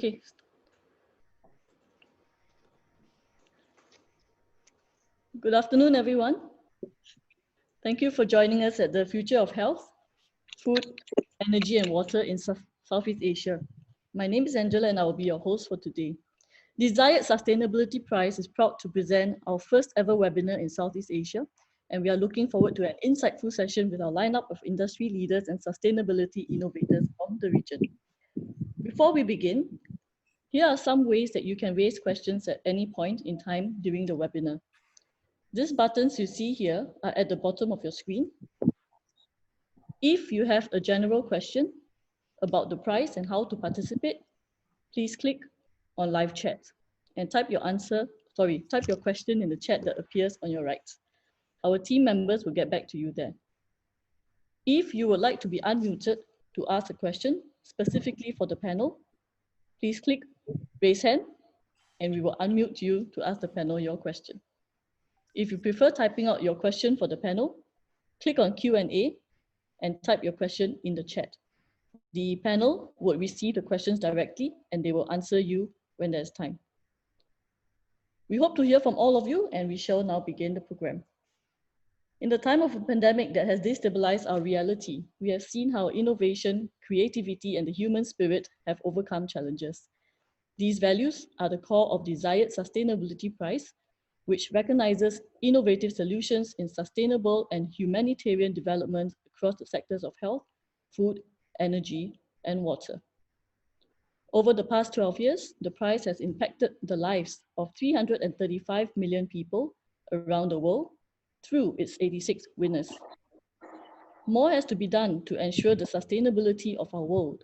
Okay. Good afternoon, everyone. Thank you for joining us at the Future of Health, Food, Energy and Water in Southeast Asia. My name is Angela and I will be your host for today. The Zayed Sustainability Prize is proud to present our first ever webinar in Southeast Asia, and we are looking forward to an insightful session with our lineup of industry leaders and sustainability innovators from the region. Before we begin, here are some ways that you can raise questions at any point in time during the webinar. These buttons you see here are at the bottom of your screen. If you have a general question about the prize and how to participate, please click on live chat and type your question in the chat that appears on your right. Our team members will get back to you there. If you would like to be unmuted to ask a question specifically for the panel, please click raise hand and we will unmute you to ask the panel your question. If you prefer typing out your question for the panel, click on Q&A and type your question in the chat. The panel will receive the questions directly and they will answer you when there's time. We hope to hear from all of you and we shall now begin the program. In the time of a pandemic that has destabilized our reality, we have seen how innovation, creativity, and the human spirit have overcome challenges. These values are the core of the Zayed Sustainability Prize, which recognizes innovative solutions in sustainable and humanitarian development across the sectors of health, food, energy, and water. Over the past 12 years, the prize has impacted the lives of 335 million people around the world through its 86 winners. More has to be done to ensure the sustainability of our world.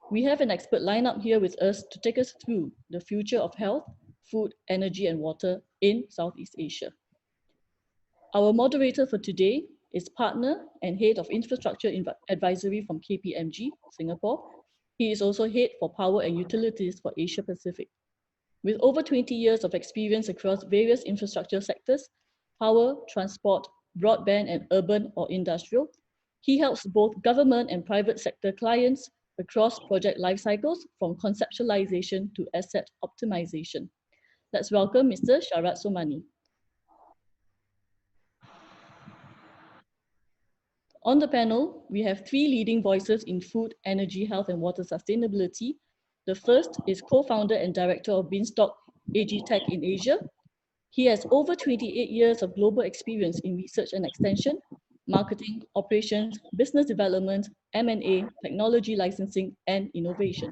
We have an expert lineup here with us to take us through the future of health, food, energy, and water in Southeast Asia. Our moderator for today is partner and head of infrastructure advisory from KPMG, Singapore. He is also head for power and utilities for Asia Pacific. With over 20 years of experience across various infrastructure sectors, power, transport, broadband, and urban or industrial, he helps both government and private sector clients across project life cycles from conceptualization to asset optimization. Let's welcome Mr. Sharad Somani. On the panel, we have three leading voices in food, energy, health, and water sustainability. The first is co-founder and director of Beanstalk Agtech in Asia. He has over 28 years of global experience in research and extension, marketing, operations, business development, M&A, technology licensing, and innovation.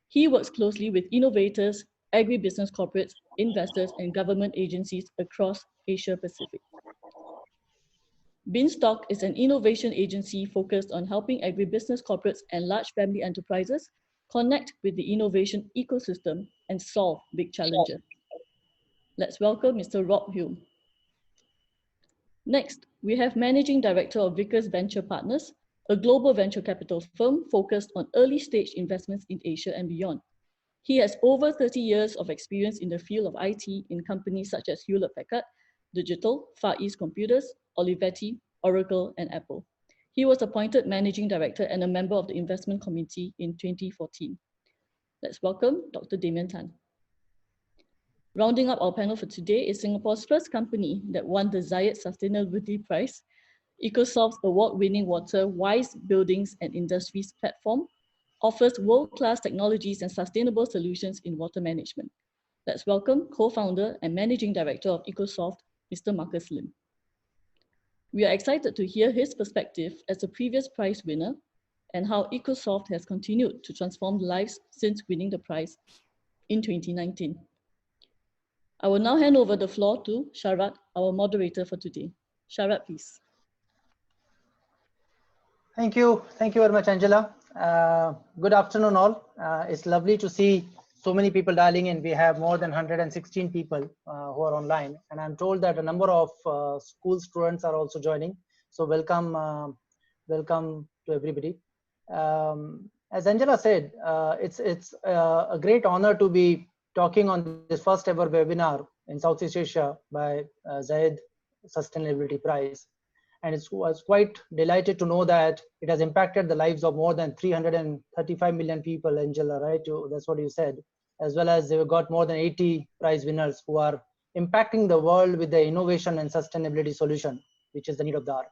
He works closely with innovators, agribusiness corporates, investors, and government agencies across Asia Pacific. Beanstalk is an innovation agency focused on helping agribusiness corporates and large family enterprises connect with the innovation ecosystem and solve big challenges. Let's welcome Mr. Rob Hulme. Next, we have Managing Director of Vickers Venture Partners, a global venture capital firm focused on early stage investments in Asia and beyond. He has over 30 years of experience in the field of IT in companies such as Hewlett-Packard, Digital, Far East Computers, Olivetti, Oracle, and Apple. He was appointed Managing Director and a member of the Investment Committee in 2014. Let's welcome Dr. Damian Tan. Rounding up our panel for today is Singapore's first company that won the Zayed Sustainability Prize, ECOSOFTT's award-winning Water Wise Buildings and Industries platform, offers world-class technologies and sustainable solutions in water management. Let's welcome co-founder and Managing Director of ECOSOFTTT, Mr. Marcus Lim. We are excited to hear his perspective as a previous prize winner and how ECOSOFTT has continued to transform lives since winning the prize in 2019. I will now hand over the floor to Sharad, our moderator for today. Sharad, please. Thank you. Thank you very much, Angela. Good afternoon, all. It's lovely to see so many people dialing in. We have more than 116 people who are online, and I'm told that a number of school students are also joining. So welcome, welcome to everybody. As Angela said, it's a great honor to be talking on this first ever webinar in Southeast Asia by Zayed Sustainability Prize. And it was quite delighted to know that it has impacted the lives of more than 335 million people, Angela, right? That's what you said. As well as they've got more than 80 prize winners who are impacting the world with the innovation and sustainability solution, which is the need of the hour.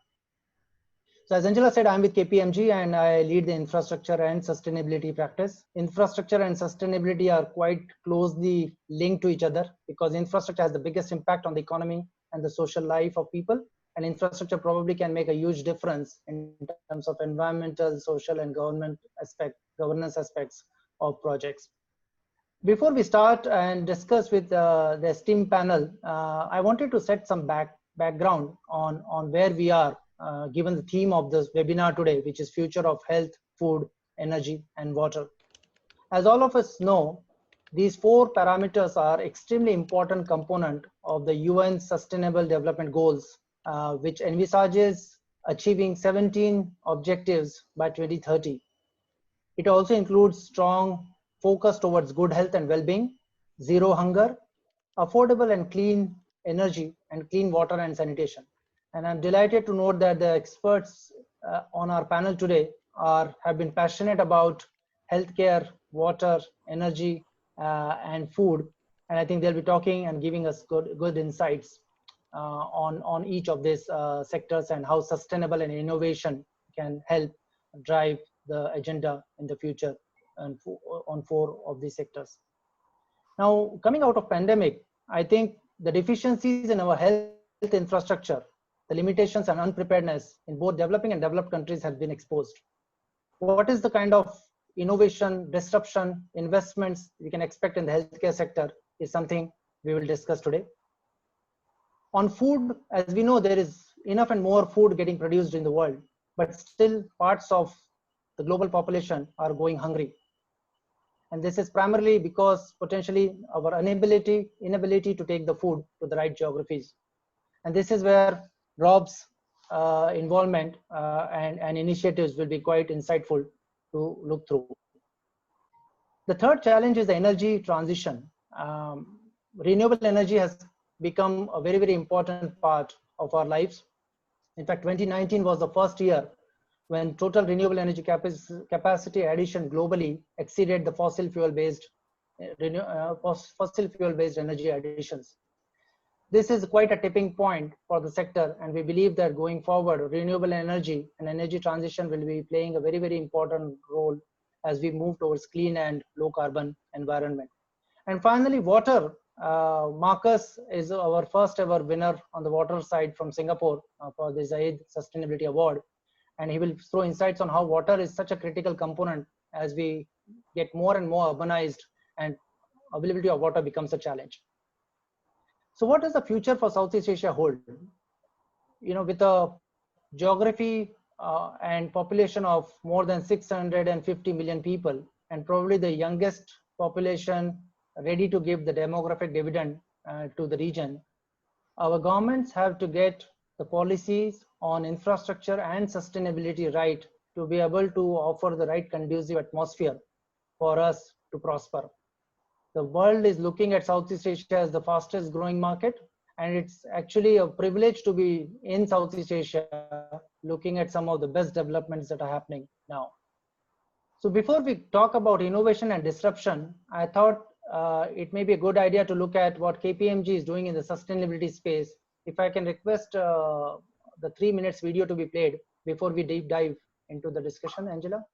So as Angela said, I'm with KPMG and I lead the infrastructure and sustainability practice. Infrastructure and sustainability are quite closely linked to each other because infrastructure has the biggest impact on the economy and the social life of people. And infrastructure probably can make a huge difference in terms of environmental, social, and governance aspects of projects. Before we start and discuss with the esteemed panel, I wanted to set some background on where we are, given the theme of this webinar today, which is Future of Health, Food, Energy, and Water. As all of us know, these four parameters are extremely important component of the UN Sustainable Development Goals, which envisages achieving 17 objectives by 2030. It also includes strong focus towards good health and well-being, zero hunger, affordable and clean energy, and clean water and sanitation. And I'm delighted to note that the experts on our panel today have been passionate about healthcare, water, energy, and food. And I think they'll be talking and giving us good insights on each of these sectors and how sustainable and innovation can help drive the agenda in the future and on four of these sectors. Now, coming out of pandemic, I think the deficiencies in our health infrastructure, the limitations and unpreparedness in both developing and developed countries have been exposed. What is the kind of innovation, disruption, investments we can expect in the healthcare sector is something we will discuss today. On food, as we know, there is enough and more food getting produced in the world, but still parts of the global population are going hungry. And this is primarily because potentially our inability to take the food to the right geographies. And this is where Rob's involvement and initiatives will be quite insightful to look through. The third challenge is the energy transition. Renewable energy has become a very, very important part of our lives. In fact, 2019 was the first year when total renewable energy capacity addition globally exceeded the fossil fuel-based energy additions. This is quite a tipping point for the sector, and we believe that going forward, renewable energy and energy transition will be playing a very, very important role as we move towards clean and low carbon environment. And finally, water. Marcus is our first ever winner on the water side from Singapore for the Zayed Sustainability Award. And he will throw insights on how water is such a critical component as we get more and more urbanized and availability of water becomes a challenge. So what does the future for Southeast Asia hold? You know, with a geography and population of more than 650 million people, and probably the youngest population ready to give the demographic dividend to the region, our governments have to get the policies on infrastructure and sustainability right to be able to offer the right conducive atmosphere for us to prosper. The world is looking at Southeast Asia as the fastest growing market, and it's actually a privilege to be in Southeast Asia looking at some of the best developments that are happening now. So before we talk about innovation and disruption, I thought it may be a good idea to look at what KPMG is doing in the sustainability space. If I can request the 3 minutes video to be played before we deep dive into the discussion, Angela.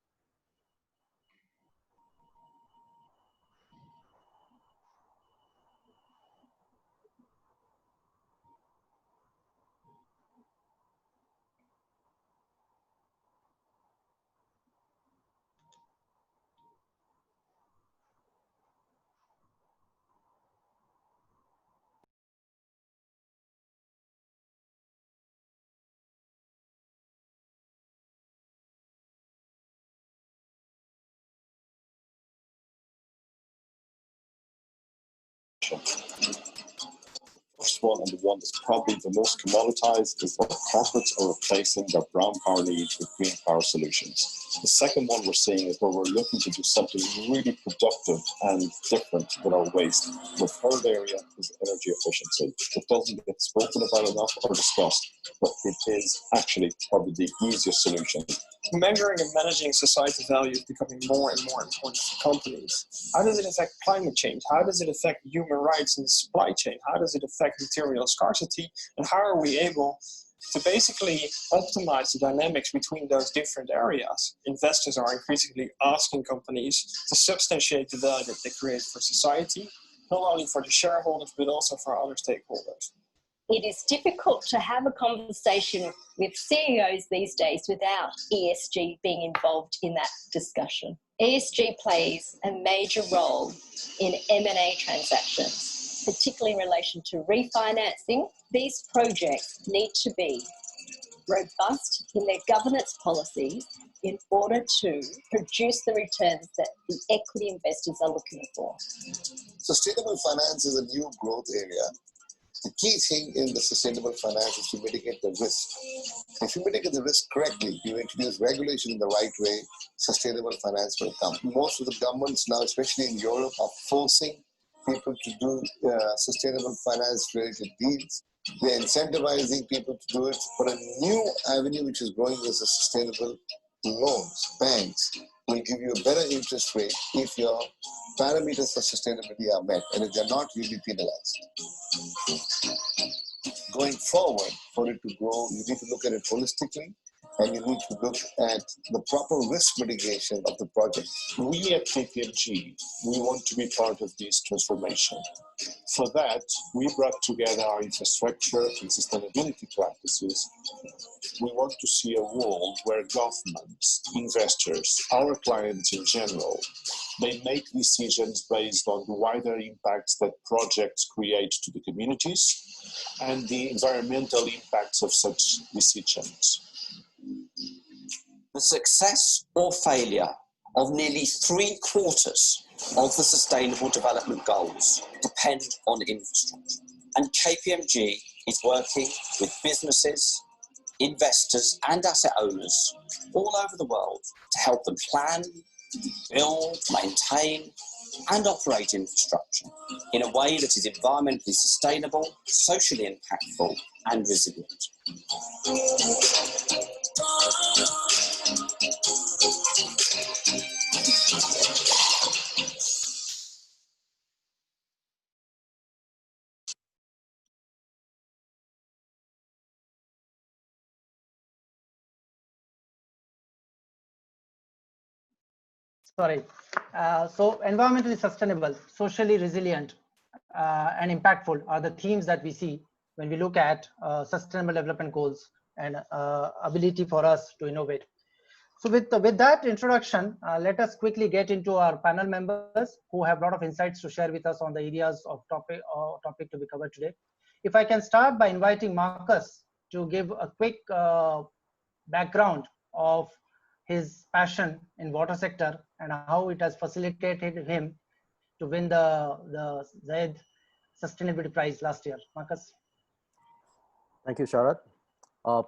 First one, and the one that's probably the most commoditized, is that corporates are replacing their brown power needs with green power solutions. The second one we're seeing is where we're looking to do something really productive and different with our waste. The third area is energy efficiency. It doesn't get spoken about enough or discussed, but it is actually probably the easiest solution. Measuring and managing societal value is becoming more and more important for companies. How does it affect climate change? How does it affect human rights in the supply chain? How does it affect material scarcity? And how are we able to basically optimize the dynamics between those different areas? Investors are increasingly asking companies to substantiate the value that they create for society, not only for the shareholders, but also for other stakeholders. It is difficult to have a conversation with CEOs these days without ESG being involved in that discussion. ESG plays a major role in M&A transactions, particularly in relation to refinancing. These projects need to be robust in their governance policies in order to produce the returns that the equity investors are looking for. Sustainable finance is a new growth area. The key thing in the sustainable finance is to mitigate the risk. If you mitigate the risk correctly, you introduce regulation in the right way, sustainable finance will come. Most of the governments now, especially in Europe, are forcing people to do sustainable finance related deals. They're incentivizing people to do it. But a new avenue which is growing is the sustainable loans. Banks will give you a better interest rate if your parameters for sustainability are met, and if they're not, you'll be penalized. Going forward, for it to grow, you need to look at it holistically, and you need to look at the proper risk mitigation of the project. We at KPMG, we want to be part of this transformation. For that, we brought together our infrastructure and sustainability practices. We want to see a world where governments, investors, our clients in general, they make decisions based on the wider impacts that projects create to the communities and the environmental impacts of such decisions. The success or failure of nearly 3/4 of the Sustainable Development Goals depend on infrastructure. And KPMG is working with businesses, investors and asset owners all over the world to help them plan, build, maintain and operate infrastructure in a way that is environmentally sustainable, socially impactful and resilient. Sorry. So environmentally sustainable, socially resilient, and impactful are the themes that we see when we look at sustainable development goals and ability for us to innovate. So with that introduction, let us quickly get into our panel members who have a lot of insights to share with us on the areas of topic to be covered today. If I can start by inviting Marcus to give a quick background of his passion in water sector and how it has facilitated him to win the Zayed Sustainability Prize last year. Marcus. Thank you, Sharad.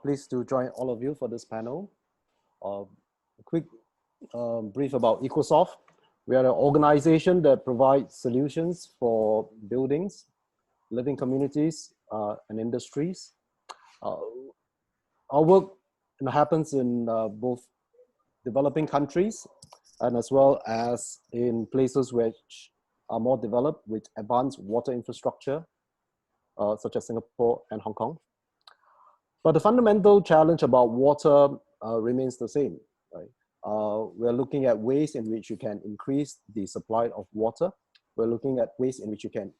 Pleased to join all of you for this panel. A quick brief about ECOSOFTT. We are an organization that provides solutions for buildings, living communities, and industries. Our work happens in both developing countries and as well as in places which are more developed with advanced water infrastructure, such as Singapore and Hong Kong. But the fundamental challenge about water remains the same. Right? We're looking at ways in which you can increase the supply of water. We're looking at ways in which you can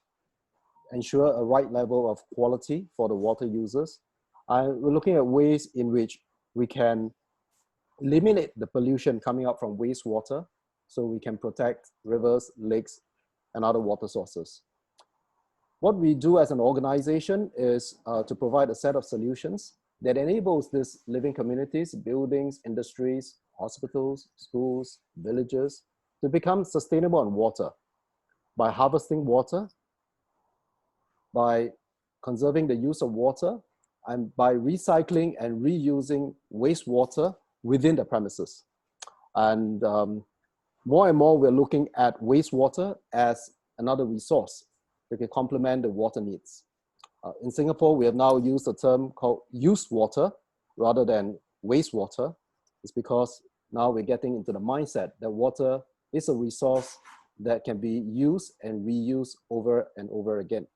ensure a right level of quality for the water users. We're looking at ways in which we can eliminate the pollution coming out from wastewater so we can protect rivers, lakes, and other water sources. What we do as an organization is to provide a set of solutions that enables these living communities, buildings, industries, hospitals, schools, villages to become sustainable on water by harvesting water, by conserving the use of water and by recycling and reusing wastewater within the premises. And more and more, we're looking at wastewater as another resource that can complement the water needs. In Singapore, we have now used a term called used water rather than wastewater. It's because now we're getting into the mindset that water is a resource that can be used and reused over and over again.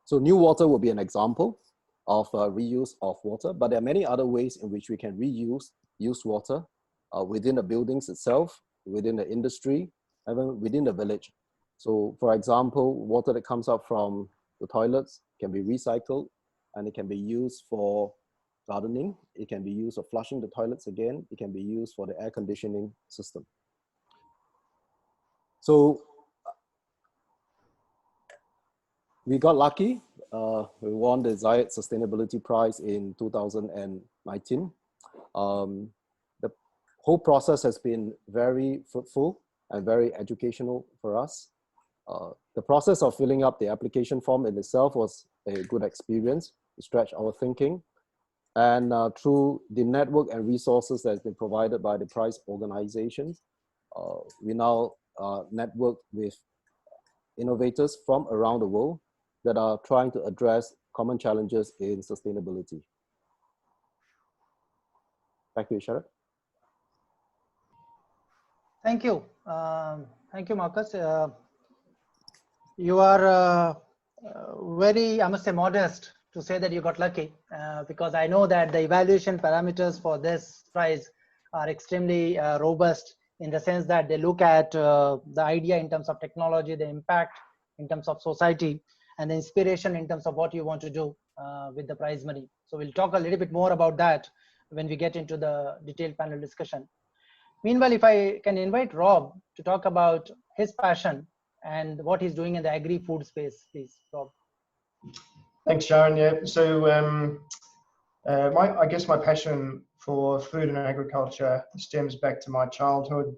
So new water will be an example of reuse of water, but there are many other ways in which we can reuse used water within the buildings itself, within the industry, even within the village. So for example, water that comes up from the toilets can be recycled and it can be used for gardening. It can be used for flushing the toilets again. It can be used for the air conditioning system. So we got lucky. We won the Zayed Sustainability Prize in 2019. The whole process has been very fruitful and very educational for us. The process of filling up the application form in itself was a good experience to stretch our thinking. And through the network and resources that has been provided by the prize organizations, we now network with innovators from around the world that are trying to address common challenges in sustainability. Back to you, Sharad. Thank you. Thank you, Marcus. You are very, I must say, modest to say that you got lucky, because I know that the evaluation parameters for this prize are extremely robust, in the sense that they look at the idea in terms of technology, the impact in terms of society, and the inspiration in terms of what you want to do with the prize money. So we'll talk a little bit more about that when we get into the detailed panel discussion. Meanwhile, if I can invite Rob to talk about his passion and what he's doing in the agri-food space, please, Rob. Thanks, Sharon. Yeah, so I guess my passion for food and agriculture stems back to my childhood.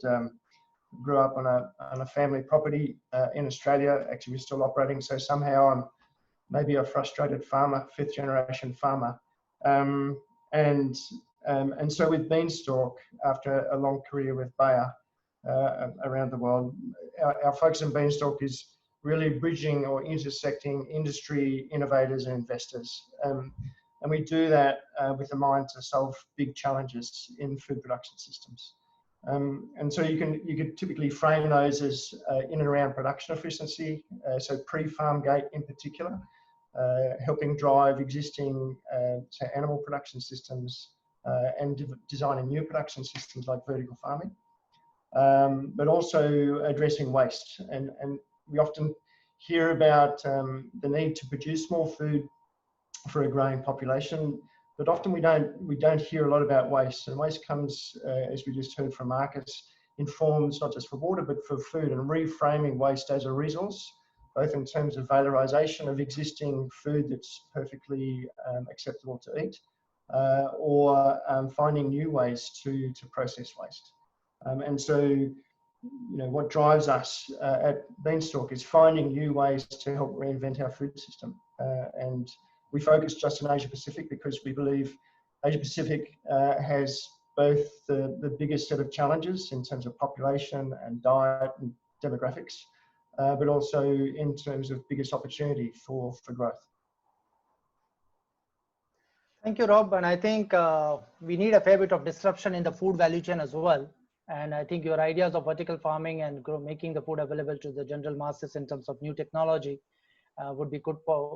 Grew up on a family property in Australia. Actually, we're still operating, so somehow I'm maybe a frustrated farmer, fifth generation farmer. And so with Beanstalk, after a long career with Bayer around the world, our focus in Beanstalk is really bridging or intersecting industry, innovators and investors. And we do that with a mind to solve big challenges in food production systems. And so you could typically frame those as in and around production efficiency, so pre-farm gate in particular, helping drive existing say animal production systems and designing new production systems like vertical farming, but also addressing waste. And we often hear about the need to produce more food for a growing population, but often we don't hear a lot about waste. And waste comes, as we just heard from Marcus, in forms not just for water but for food, and reframing waste as a resource, both in terms of valorization of existing food that's perfectly acceptable to eat, or finding new ways to process waste. And so, what drives us at Beanstalk is finding new ways to help reinvent our food system. And we focus just on Asia Pacific because we believe Asia Pacific has both the biggest set of challenges in terms of population and diet and demographics, but also in terms of biggest opportunity for growth. Thank you, Rob. And I think we need a fair bit of disruption in the food value chain as well. And I think your ideas of vertical farming and making the food available to the general masses in terms of new technology would be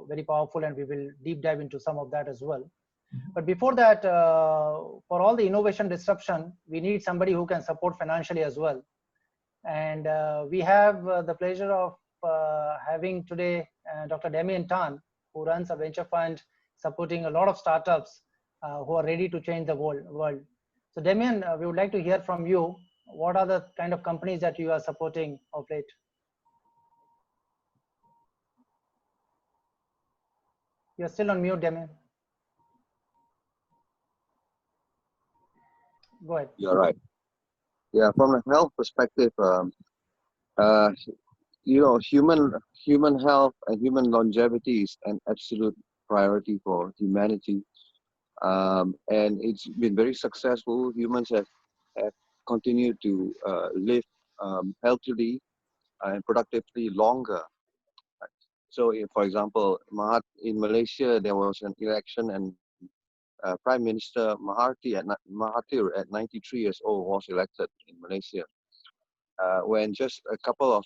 very powerful, and we will deep dive into some of that as well. But before that, for all the innovation disruption, we need somebody who can support financially as well. And we have the pleasure of having today Dr. Damian Tan, who runs a venture fund supporting a lot of startups who are ready to change the world. So Damian, we would like to hear from you. What are the kind of companies that you are supporting of late? You're still on mute, Damian. Go ahead. You're right. Yeah, from a health perspective, you know, human health and human longevity is an absolute priority for humanity, and it's been very successful. Humans have continued to live healthily and productively longer. So, if, for example, in Malaysia, there was an election, and Prime Minister Mahathir at 93 years old was elected in Malaysia. When just a couple of,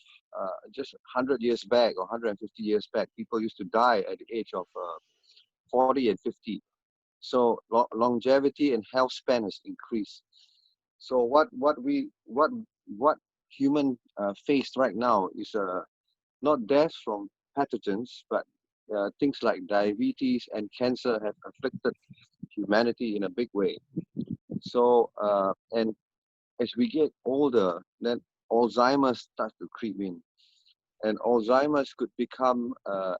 just 100 years back or 150 years back, people used to die at the age of 40 and 50. So longevity and health span has increased. So what human face right now is not death from pathogens, but things like diabetes and cancer have afflicted humanity in a big way. So and as we get older, then Alzheimer's starts to creep in, and Alzheimer's could become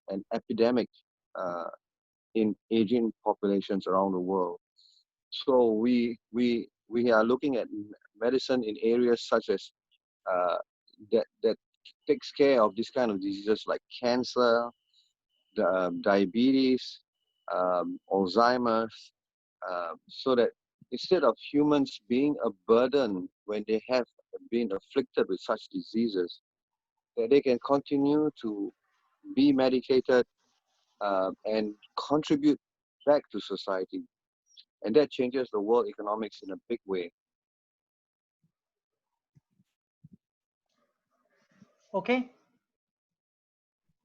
an epidemic in aging populations around the world. So we are looking at medicine in areas such as that takes care of this kind of diseases like cancer, diabetes, Alzheimer's, so that instead of humans being a burden when they have been afflicted with such diseases, that they can continue to be medicated and contribute back to society. And that changes the world economics in a big way. Okay.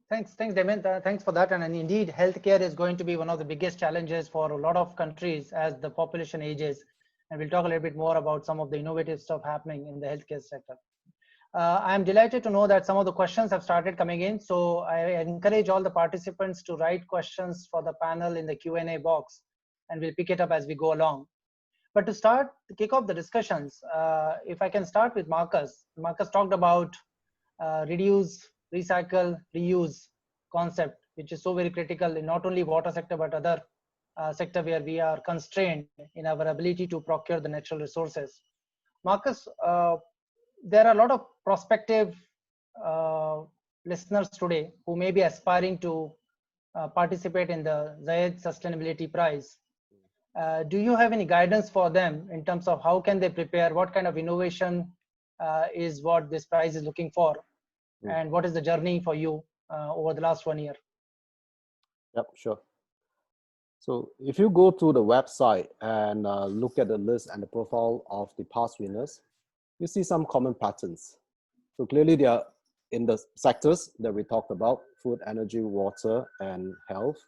Thanks, Damian. Thanks for that. And indeed, healthcare is going to be one of the biggest challenges for a lot of countries as the population ages. And we'll talk a little bit more about some of the innovative stuff happening in the healthcare sector. I'm delighted to know that some of the questions have started coming in. So I encourage all the participants to write questions for the panel in the Q&A box, and we'll pick it up as we go along. But to kick off the discussions, if I can start with Marcus. Marcus talked about reduce, recycle, reuse concept, which is so very critical in not only water sector, but other sector where we are constrained in our ability to procure the natural resources. Marcus, there are a lot of prospective listeners today who may be aspiring to participate in the Zayed Sustainability Prize. Do you have any guidance for them in terms of how can they prepare? What kind of innovation is what this prize is looking for? And what is the journey for you over the last 1 year? Yep, sure. So if you go to the website and look at the list and the profile of the past winners, you see some common patterns. So clearly they are in the sectors that we talked about: food, energy, water, and health.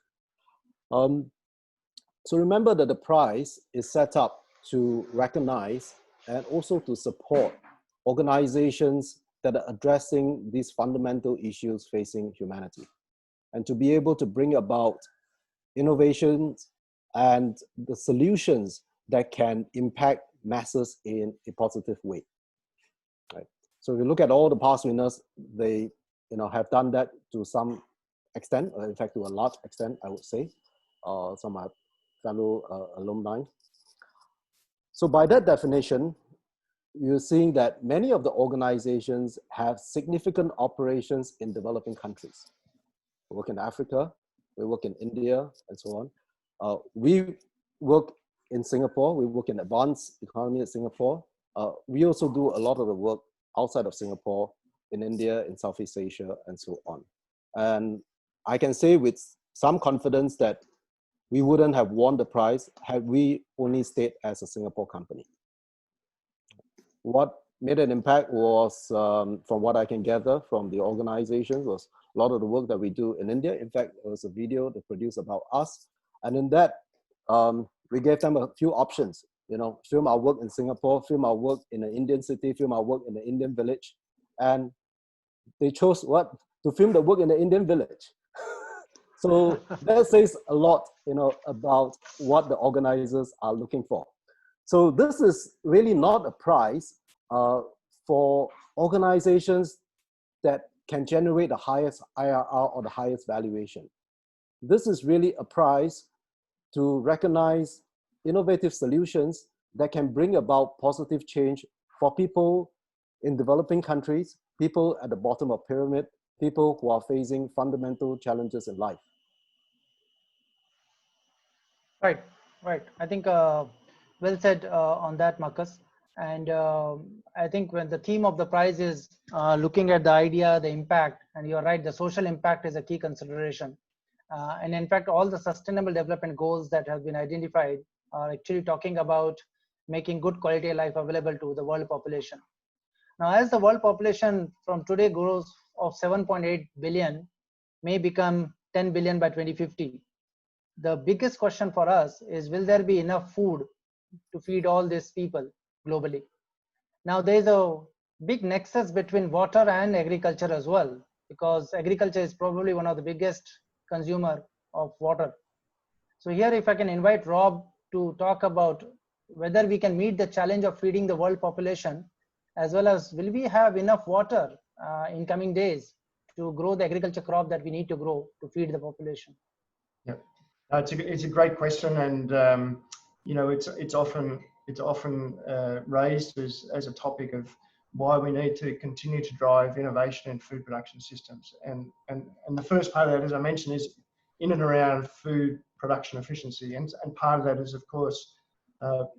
So remember that the prize is set up to recognize and also to support organizations that are addressing these fundamental issues facing humanity, and to be able to bring about innovations and the solutions that can impact masses in a positive way. Right. So if you look at all the past winners, they have done that to some extent, or in fact to a large extent, I would say. Some are fellow alumni. So by that definition, you're seeing that many of the organizations have significant operations in developing countries. We work in Africa, we work in India, and so on. We work in Singapore, we work in advanced economy in Singapore. We also do a lot of the work outside of Singapore, in India, in Southeast Asia, and so on. And I can say with some confidence that we wouldn't have won the prize had we only stayed as a Singapore company. What made an impact was, from what I can gather from the organizations, was a lot of the work that we do in India. In fact, there was a video they produced about us. And in that, we gave them a few options. Film our work in Singapore, film our work in an Indian city, film our work in an Indian village. And they chose to film the work in the Indian village. So that says a lot, about what the organizers are looking for. So this is really not a prize for organizations that can generate the highest IRR or the highest valuation. This is really a prize to recognize innovative solutions that can bring about positive change for people In developing countries, people at the bottom of the pyramid, people who are facing fundamental challenges in life. Right, right. I think well said on that, Marcus. And I think when the theme of the prize is looking at the idea, the impact, and you're right, the social impact is a key consideration. And in fact, all the sustainable development goals that have been identified are actually talking about making good quality of life available to the world population. Now, as the world population from today grows of 7.8 billion may become 10 billion by 2050, the biggest question for us is, will there be enough food to feed all these people globally? Now, there is a big nexus between water and agriculture as well, because agriculture is probably one of the biggest consumer of water. So here, if I can invite Rob to talk about whether we can meet the challenge of feeding the world population, as well as will we have enough water in coming days to grow the agriculture crop that we need to grow to feed the population. Yeah, it's a great question, and you know, it's often raised as a topic of why we need to continue to drive innovation in food production systems. And the first part of that, as I mentioned, is in and around food production efficiency, and part of that is, of course,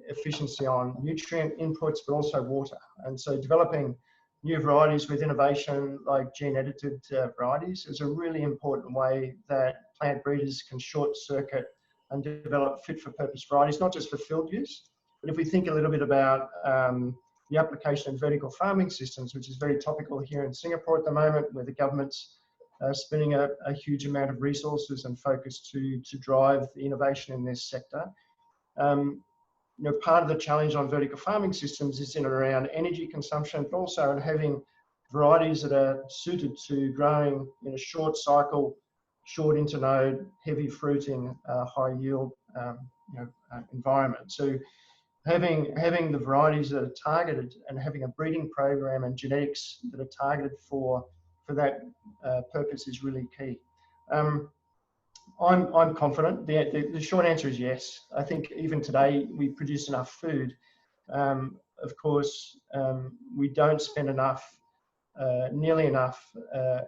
efficiency on nutrient inputs, but also water. And so developing new varieties with innovation like gene-edited varieties is a really important way that plant breeders can short circuit and develop fit-for-purpose varieties, not just for field use, but if we think a little bit about the application of vertical farming systems, which is very topical here in Singapore at the moment, where the government's spending a huge amount of resources and focus to drive the innovation in this sector. You know, part of the challenge on vertical farming systems is in and around energy consumption, but also in having varieties that are suited to growing in a short cycle, short internode, heavy fruiting, high yield environment. So having the varieties that are targeted and having a breeding program and genetics that are targeted for that purpose is really key. I'm confident. The short answer is yes. I think even today we produce enough food. Of course, we don't spend nearly enough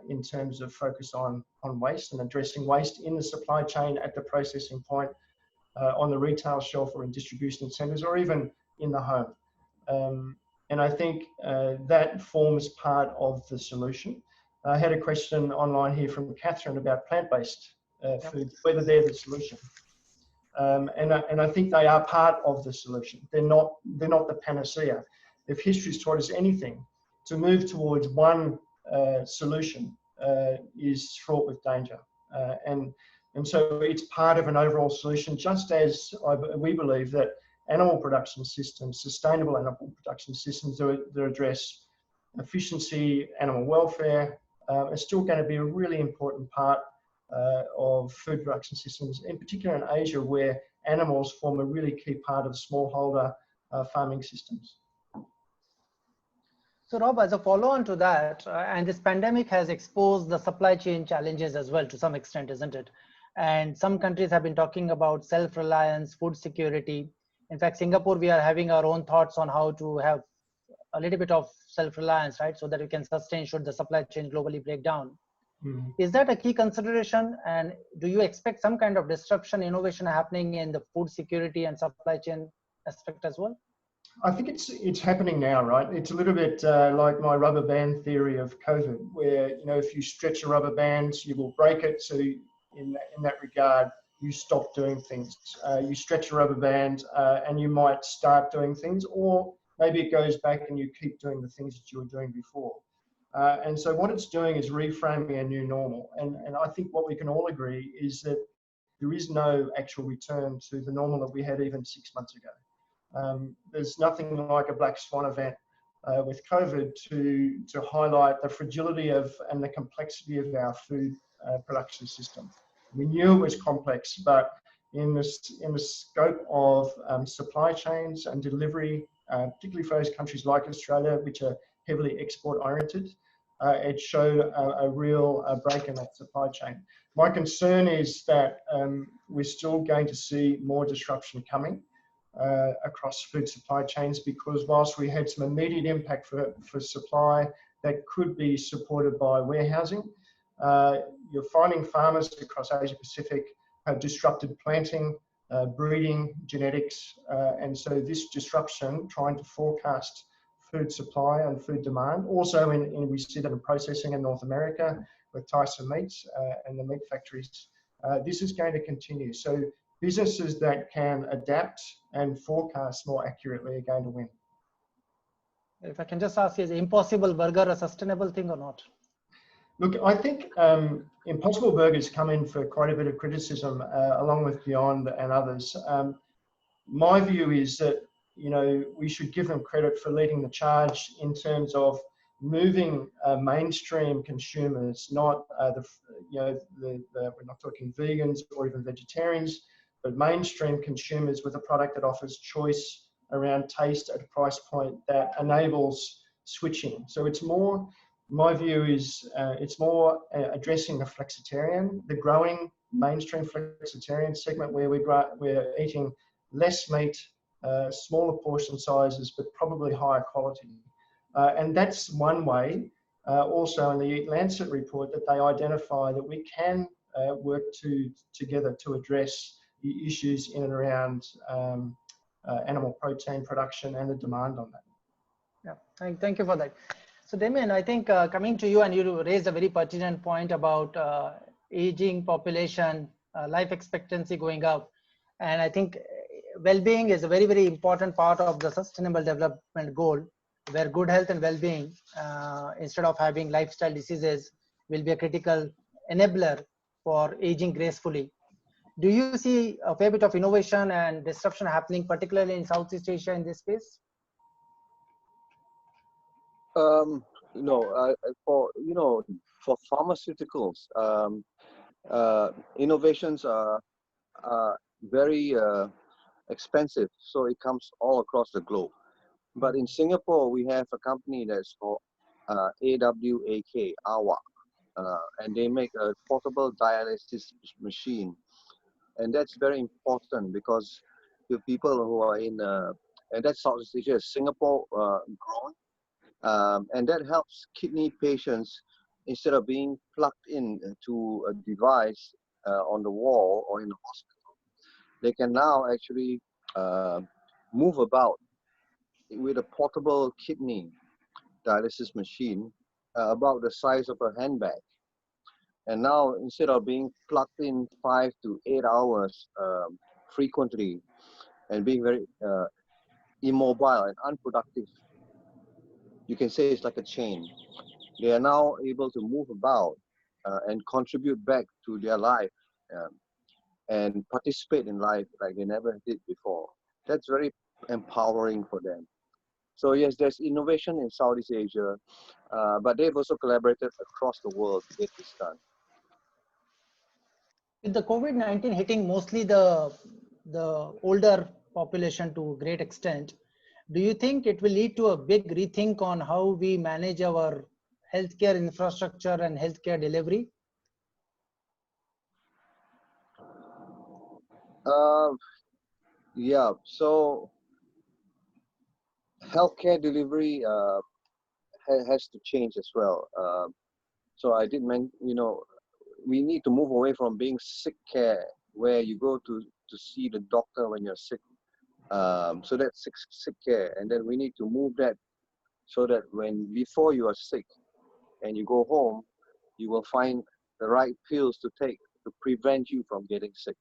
in terms of focus on waste and addressing waste in the supply chain at the processing point, on the retail shelf or in distribution centres, or even in the home. And I think that forms part of the solution. I had a question online here from Catherine about plant-based food, whether they're the solution. And I think they are part of the solution. They're not the panacea. If history's taught us anything, to move towards one solution is fraught with danger. And so it's part of an overall solution, just as we believe that animal production systems, sustainable animal production systems that address efficiency, animal welfare, are still going to be a really important part of food production systems, in particular in Asia, where animals form a really key part of smallholder farming systems. So Rob, as a follow-on to that, and this pandemic has exposed the supply chain challenges as well to some extent, isn't it? And some countries have been talking about self-reliance, food security. In fact, Singapore, we are having our own thoughts on how to have a little bit of self-reliance, right? So that we can sustain should the supply chain globally break down. Mm-hmm. Is that a key consideration? And do you expect some kind of disruption, innovation happening in the food security and supply chain aspect as well? I think it's happening now, right? It's a little bit like my rubber band theory of COVID, where, you know, if you stretch a rubber band, you will break it. So in that regard, you stop doing things. You stretch a rubber band and you might start doing things, or maybe it goes back and you keep doing the things that you were doing before. And so what it's doing is reframing a new normal. And I think what we can all agree is that there is no actual return to the normal that we had even 6 months ago. There's nothing like a black swan event with COVID to highlight the fragility of and the complexity of our food production system. We knew it was complex, but in the scope of supply chains and delivery, particularly for those countries like Australia, which are heavily export oriented, it showed a real break in that supply chain. My concern is that we're still going to see more disruption coming. across food supply chains, because whilst we had some immediate impact for supply that could be supported by warehousing, you're finding farmers across Asia Pacific have disrupted planting, breeding, genetics, and so this disruption, trying to forecast food supply and food demand. Also, we see that in processing in North America with Tyson Meats and the meat factories. This is going to continue. So businesses that can adapt and forecast more accurately are going to win. If I can just ask, is Impossible Burger a sustainable thing or not? Look, I think Impossible Burgers come in for quite a bit of criticism, along with Beyond and others. My view is that, you know, we should give them credit for leading the charge in terms of moving mainstream consumers, not we're not talking vegans or even vegetarians, but mainstream consumers with a product that offers choice around taste at a price point that enables switching. So it's more, my view is it's more addressing the flexitarian, the growing mainstream flexitarian segment, where we're eating less meat, smaller portion sizes, but probably higher quality. And that's one way, also in the Eat Lancet report, that they identify that we can work together to address the issues in and around animal protein production and the demand on that. Yeah, thank you for that. So Damian, I think coming to you, and you raised a very pertinent point about aging population, life expectancy going up. And I think well-being is a very, very important part of the sustainable development goal, where good health and well-being, instead of having lifestyle diseases, will be a critical enabler for aging gracefully. Do you see a fair bit of innovation and disruption happening, particularly in Southeast Asia in this space? For pharmaceuticals, innovations are very expensive, so it comes all across the globe. But in Singapore, we have a company that's called AWAK, and they make a portable dialysis machine. And that's very important because the people who are in, and that's Southeast Asia, Singapore grown, and that helps kidney patients, instead of being plugged in to a device on the wall or in the hospital, they can now actually move about with a portable kidney dialysis machine about the size of a handbag. And now, instead of being plugged in 5 to 8 hours frequently and being very immobile and unproductive, you can say it's like a chain. They are now able to move about and contribute back to their life and participate in life like they never did before. That's very empowering for them. So yes, there's innovation in Southeast Asia, but they've also collaborated across the world to get this done. With the COVID-19 hitting mostly the older population to a great extent, do you think it will lead to a big rethink on how we manage our healthcare infrastructure and healthcare delivery? Yeah, so healthcare delivery has to change as well. So I did mention, we need to move away from being sick care, where you go to see the doctor when you're sick. So that's sick care, and then we need to move that so that before you are sick and you go home, you will find the right pills to take to prevent you from getting sick.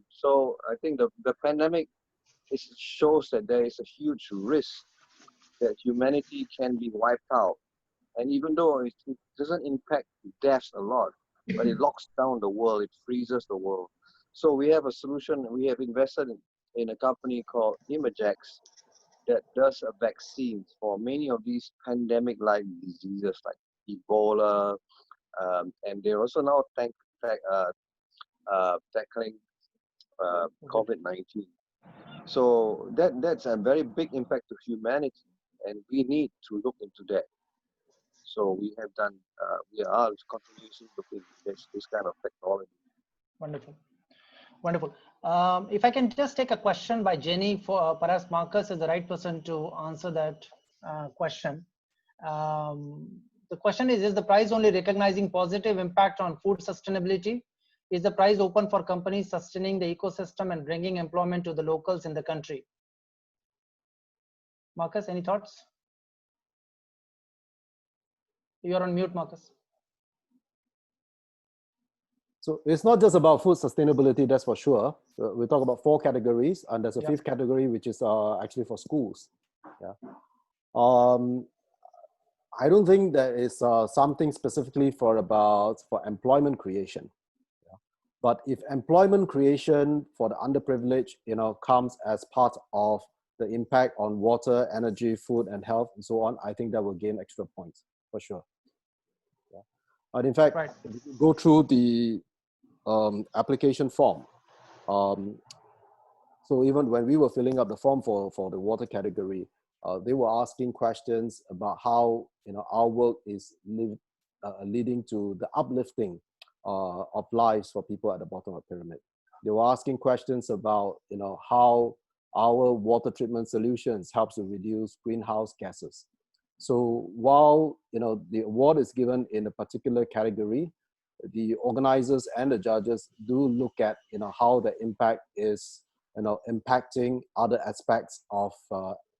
So I think the pandemic shows that there is a huge risk that humanity can be wiped out. And even though it doesn't impact deaths a lot, but it locks down the world, it freezes the world. So we have a solution. We have invested in a company called Imagex that does a vaccine for many of these pandemic-like diseases like Ebola, and they're also now tackling COVID-19. So that's a very big impact to humanity, and we need to look into that. So we have done, we are continuously looking at this kind of technology. Wonderful. Wonderful. If I can just take a question by Jenny, for perhaps Marcus is the right person to answer that question. The question is the prize only recognizing positive impact on food sustainability? Is the prize open for companies sustaining the ecosystem and bringing employment to the locals in the country? Marcus, any thoughts? You're on mute, Marcus. So it's not just about food sustainability, that's for sure. We talk about 4 categories, and there's a 5th category, which is actually for schools. Yeah. I don't think there is something specifically for employment creation. Yeah. But if employment creation for the underprivileged, comes as part of the impact on water, energy, food, and health, and so on, I think that will gain extra points for sure. Yeah. But in fact, if you go through the application form. So even when we were filling up the form for the water category, they were asking questions about how our work is leading to the uplifting of lives for people at the bottom of the pyramid. They were asking questions about how our water treatment solutions helps to reduce greenhouse gases. So while the award is given in a particular category, the organizers and the judges do look at how the impact is impacting other aspects of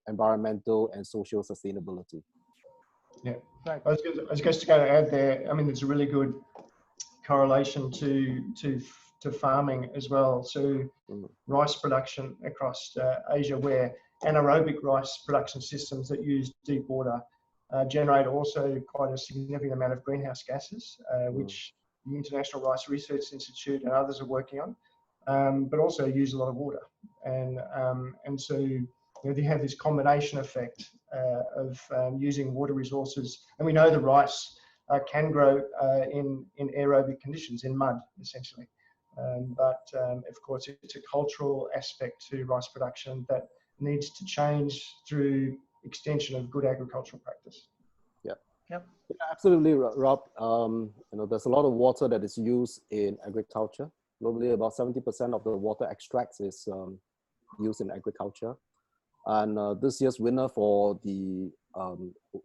environmental and social sustainability. Yeah, right. I was just going to add there. I mean, it's a really good correlation to farming as well. So rice production across Asia, where anaerobic rice production systems that use deep water generate also quite a significant amount of greenhouse gases, which the International Rice Research Institute and others are working on, but also use a lot of water. And so they have this combination effect of using water resources. And we know the rice can grow in aerobic conditions, in mud, essentially. But of course, it's a cultural aspect to rice production that needs to change through extension of good agricultural practice. Yep. Yeah, absolutely, Rob. There's a lot of water that is used in agriculture. Globally, about 70% of the water extracts is used in agriculture. And this year's winner for the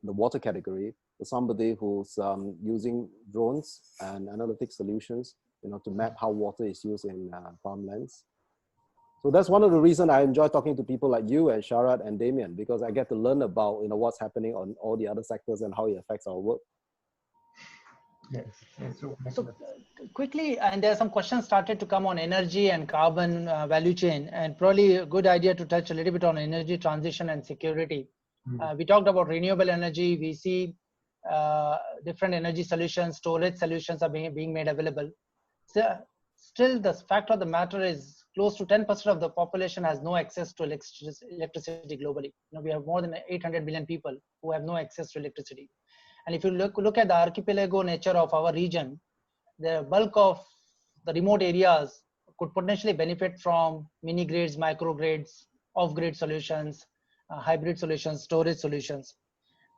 water category is somebody who's using drones and analytic solutions, to map how water is used in farmlands. So that's one of the reasons I enjoy talking to people like you and Sharad and Damian, because I get to learn about what's happening on all the other sectors and how it affects our work. Yes. So quickly, and there are some questions started to come on energy and carbon value chain, and probably a good idea to touch a little bit on energy transition and security. We talked about renewable energy. We see different energy solutions, storage solutions are being made available. So still, the fact of the matter is close to 10% of the population has no access to electricity globally. We have more than 800 million people who have no access to electricity. And if you look at the archipelago nature of our region, the bulk of the remote areas could potentially benefit from mini grids, micro grids, off-grid solutions, hybrid solutions, storage solutions.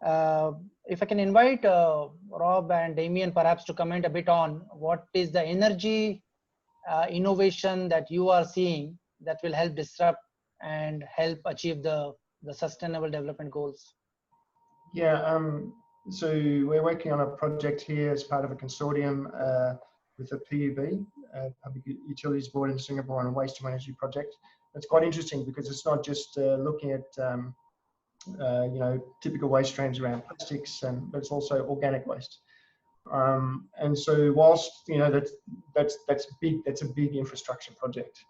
If I can invite Rob and Damian perhaps to comment a bit on what is the energy innovation that you are seeing that will help disrupt and help achieve the sustainable development goals. Yeah, so we're working on a project here as part of a consortium with the PUB, Public Utilities Board in Singapore, on a waste to energy project. It's quite interesting because it's not just looking at typical waste streams around plastics, but it's also organic waste. And so whilst that's a big infrastructure project,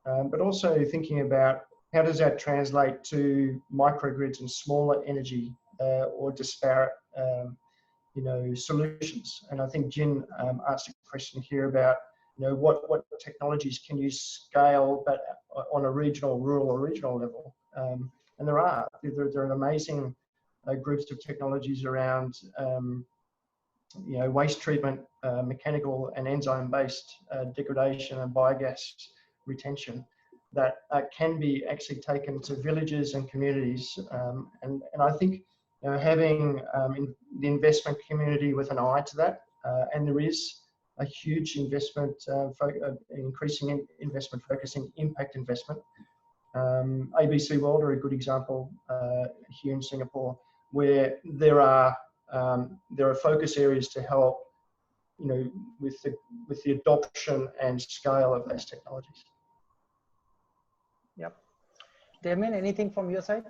but also thinking about how does that translate to microgrids and smaller energy or disparate solutions. And I think Jin asked a question here about what technologies can you scale, but on a rural or regional level. And there are an amazing groups of technologies around waste treatment, mechanical and enzyme-based degradation and biogas retention that can be actually taken to villages and communities. And I think having the investment community with an eye to that, and there is a huge investment, increasing investment, focusing impact investment. ABC World are a good example here in Singapore, where there are focus areas to help, with the adoption and scale of those technologies. Yep. Damian, anything from your side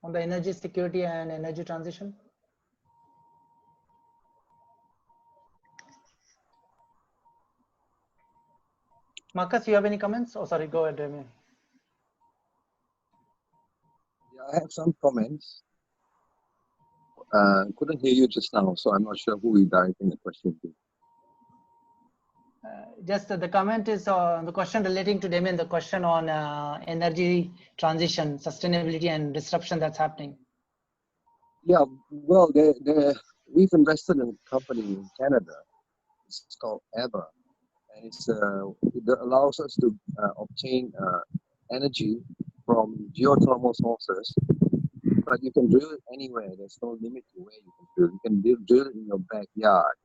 on the energy security and energy transition? Marcus, you have any comments? Oh, sorry, go ahead, Damian. Yeah, I have some comments. Couldn't hear you just now, so I'm not sure who is directing the question to. Just the comment is on the question relating to Damian, the question on energy transition, sustainability and disruption that's happening. Yeah, well, we've invested in a company in Canada. It's called EVA, and it allows us to obtain energy from geothermal sources. But you can drill it anywhere. There's no limit to where you can drill. You can drill it in your backyard.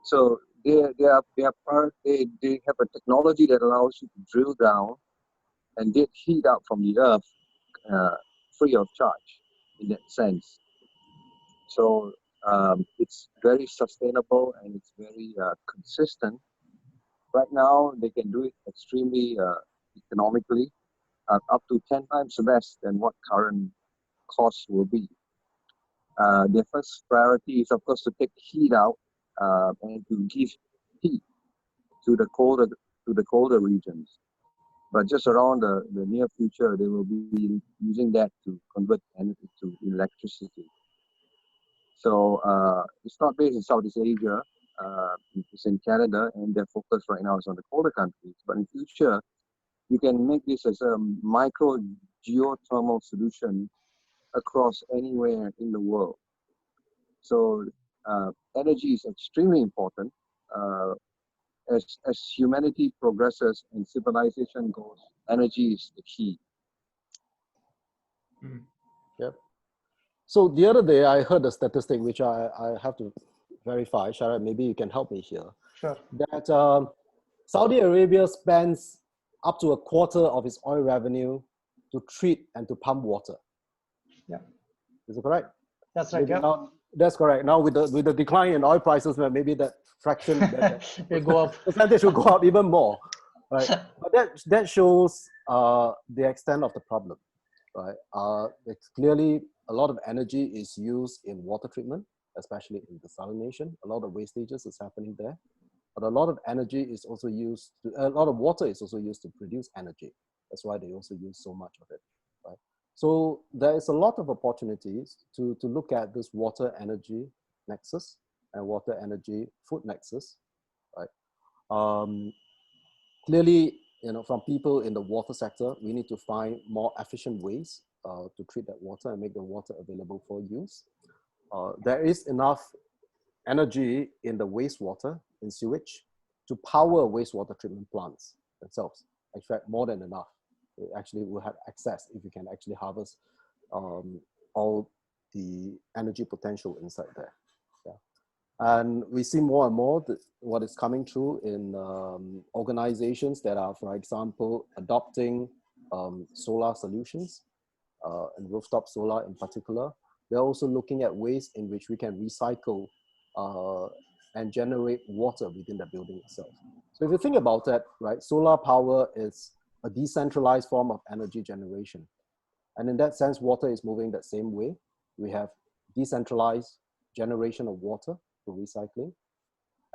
So they have a technology that allows you to drill down and get heat out from the earth free of charge in that sense. So it's very sustainable and it's very consistent. Right now, they can do it extremely economically, up to 10 times less than what current costs will be. Their first priority is, of course, to take heat out and to give heat to the colder regions. But just around the near future, they will be using that to convert energy to electricity. So it's not based in Southeast Asia. It's in Canada, and their focus right now is on the colder countries. But in future, you can make this as a micro geothermal solution across anywhere in the world. So energy is extremely important. As humanity progresses and civilization goes, energy is the key. Yep. So the other day I heard a statistic which I have to verify. Sharad, maybe you can help me here. Sure. That Saudi Arabia spends up to a quarter of its oil revenue to treat and to pump water. Yeah. Is it correct? That's right. Maybe Yeah. now, that's correct. Now with the decline in oil prices, maybe that fraction will go up. Percentage will go up even more, right? But that shows the extent of the problem, right? It's clearly a lot of energy is used in water treatment, especially in desalination. A lot of wastages is happening there, but a lot of energy is also used a lot of water is also used to produce energy. That's why they also use so much of it, right? So there is a lot of opportunities to look at this water energy nexus and water energy food nexus, right? Clearly, from people in the water sector, we need to find more efficient ways to treat that water and make the water available for use. There is enough energy in the wastewater, in sewage, to power wastewater treatment plants themselves. In fact, more than enough. It actually will have access if you can actually harvest all the energy potential inside there. Yeah. And we see more and more what is coming through in organizations that are, for example, adopting solar solutions and rooftop solar in particular. They're also looking at ways in which we can recycle and generate water within the building itself. So if you think about that, right, solar power is a decentralized form of energy generation. And in that sense, water is moving that same way. We have decentralized generation of water for recycling.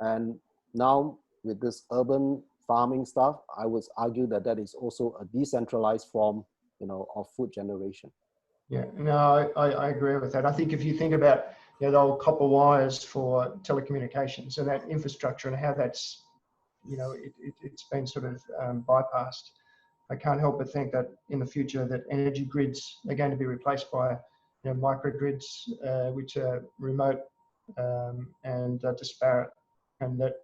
And now with this urban farming stuff, I would argue that that is also a decentralized form, of food generation. Yeah, no, I agree with that. I think if you think about the old copper wires for telecommunications and that infrastructure and how that's, it's been sort of bypassed. I can't help but think that in the future that energy grids are going to be replaced by microgrids, which are remote and disparate, and that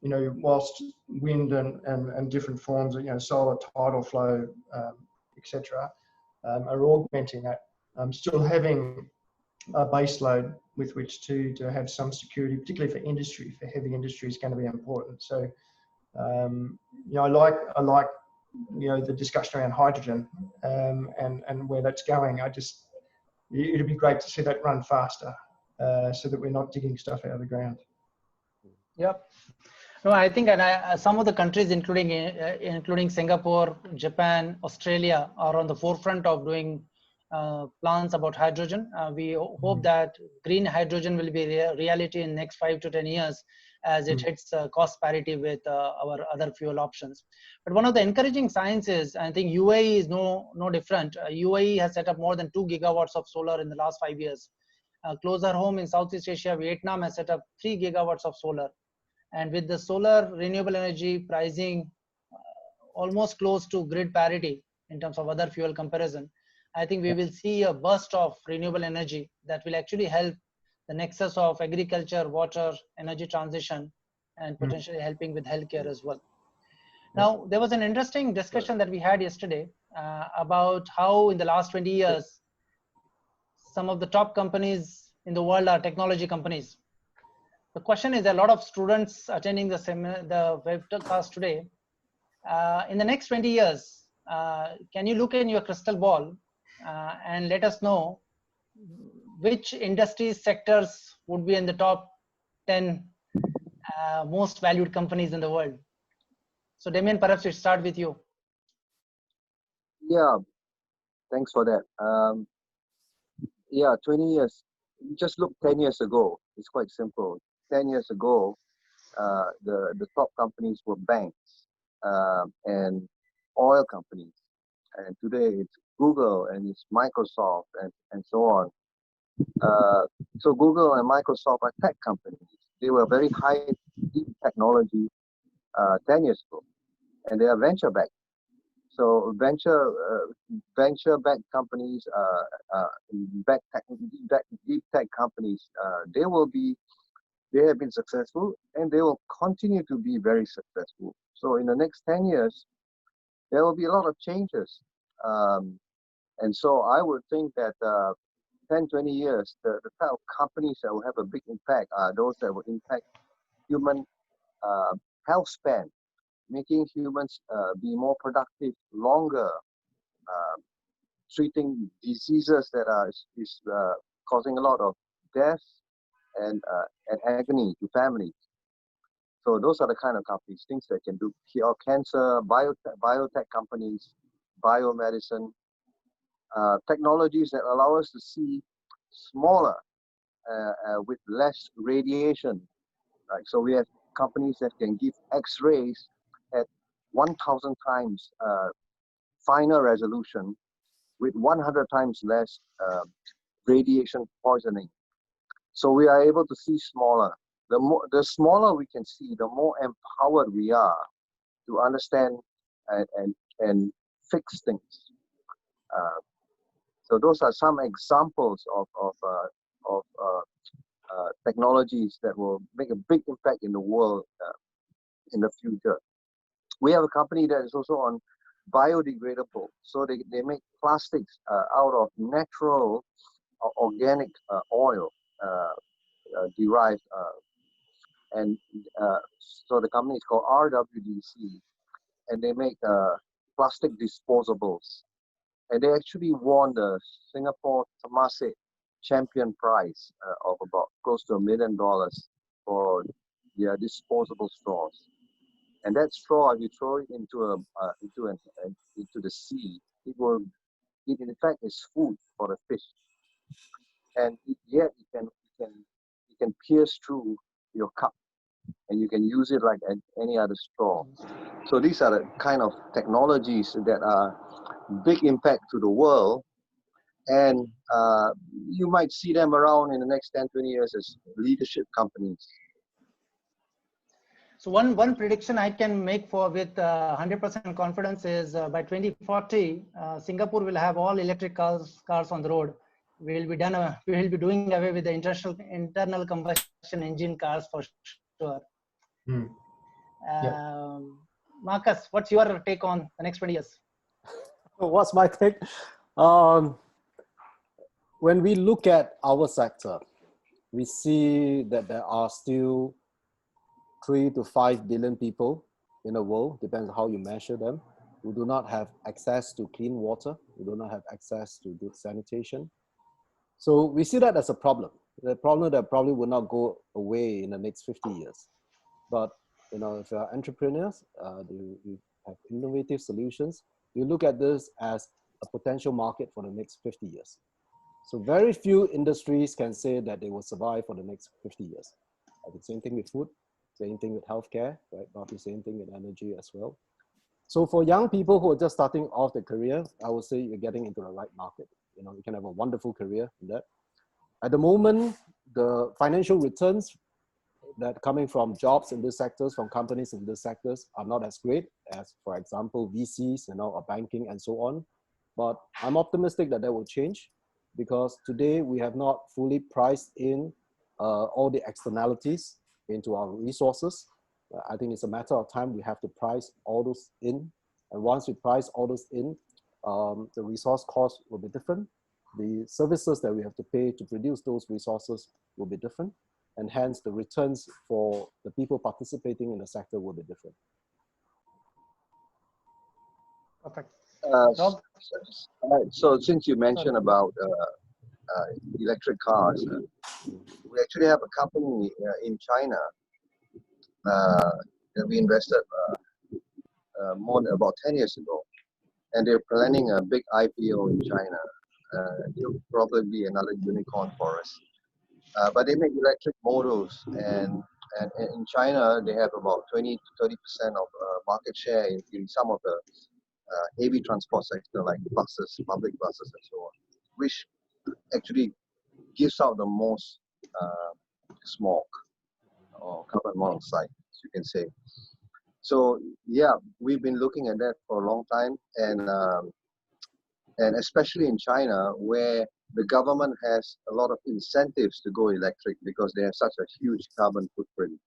whilst wind and different forms of solar tidal flow, etc., are augmenting that. Still having base load with which to have some security, particularly for industry, for heavy industry, is going to be important. So, you know, I like, you know, the discussion around hydrogen and where that's going. It'd be great to see that run faster, so that we're not digging stuff out of the ground. Yep. No, I think, and some of the countries, including Singapore, Japan, Australia, are on the forefront of doing plans about hydrogen. We hope that green hydrogen will be a reality in the next 5 to 10 years as it hits cost parity with our other fuel options. But one of the encouraging signs is, I think UAE is no different. UAE has set up more than 2 gigawatts of solar in the last 5 years. Closer home in Southeast Asia, Vietnam has set up 3 gigawatts of solar. And with the solar renewable energy pricing almost close to grid parity in terms of other fuel comparison, I think we will see a burst of renewable energy that will actually help the nexus of agriculture, water, energy transition, and potentially helping with healthcare as well. Now, there was an interesting discussion that we had yesterday about how in the last 20 years, some of the top companies in the world are technology companies. The question is, there are a lot of students attending the webcast today. In the next 20 years, can you look in your crystal ball and let us know which industry sectors would be in the top 10 most valued companies in the world? So Damian, perhaps we start with you. Yeah, thanks for that. Yeah, 20 years, just look 10 years ago. It's quite simple. 10 years ago, the top companies were banks and oil companies. And today it's Google and it's Microsoft and so on. So Google and Microsoft are tech companies. They were very high, deep technology 10 years ago. And they are venture-backed. So venture-backed companies, deep tech companies, they have been successful and they will continue to be very successful. So in the next 10 years, there will be a lot of changes. And so I would think that 10, 20 years, the type of companies that will have a big impact are those that will impact human health span, making humans be more productive longer, treating diseases that are causing a lot of death and agony to families. So those are the kind of companies, things that can do cure cancer, biotech companies, biomedicine, technologies that allow us to see smaller with less radiation. Right? So we have companies that can give X-rays at 1,000 times finer resolution with 100 times less radiation poisoning. So we are able to see smaller. The smaller we can see, the more empowered we are to understand and fix things. So those are some examples of technologies that will make a big impact in the world in the future. We have a company that is also on biodegradable. So they make plastics out of natural organic oil derived. So the company is called RWDC, and they make plastic disposables. And they actually won the Singapore Temasek Champion Prize of about close to $1 million for their disposable straws. And that straw, if you throw it into the sea, it in fact is food for the fish. And yet it can pierce through your cup, and you can use it like any other straw. So these are the kind of technologies that are big impact to the world, and you might see them around in the next 10, 20 years as leadership companies. So one prediction I can make with 100% confidence is by 2040, Singapore will have all electric cars on the road. We will be doing away with the internal combustion engine cars for sure. Marcus, what's your take on the next 20 years? What's my take? when we look at our sector, we see that there are still 3 to 5 billion people in the world, depends on how you measure them, who do not have access to clean water, who do not have access to good sanitation. So we see that as a problem. The problem that probably will not go away in the next 50 years. But you know, if you are entrepreneurs, you have innovative solutions, you look at this as a potential market for the next 50 years. So very few industries can say that they will survive for the next 50 years. The same thing with food, same thing with healthcare, right? Not the same thing with energy as well. So for young people who are just starting off their career, I would say you're getting into the right market. You know, you can have a wonderful career in that. At the moment, the financial returns that coming from jobs in these sectors, from companies in these sectors, are not as great as, for example, VCs, you know, or banking and so on. But I'm optimistic that will change, because today we have not fully priced in all the externalities into our resources. I think it's a matter of time. We have to price all those in. And once we price all those in, the resource cost will be different. The services that we have to pay to produce those resources will be different. And hence the returns for the people participating in the sector will be different. Perfect. Rob? So since you mentioned about electric cars, we actually have a company in China that we invested more than about 10 years ago, and they're planning a big IPO in China. It'll probably be another unicorn for us. But they make electric motors, and in China they have about 20 to 30% of market share in some of the heavy transport sector, like buses, public buses and so on, which actually gives out the most smoke or carbon monoxide, as you can say. So yeah, we've been looking at that for a long time, and especially in China, where the government has a lot of incentives to go electric because they have such a huge carbon footprint.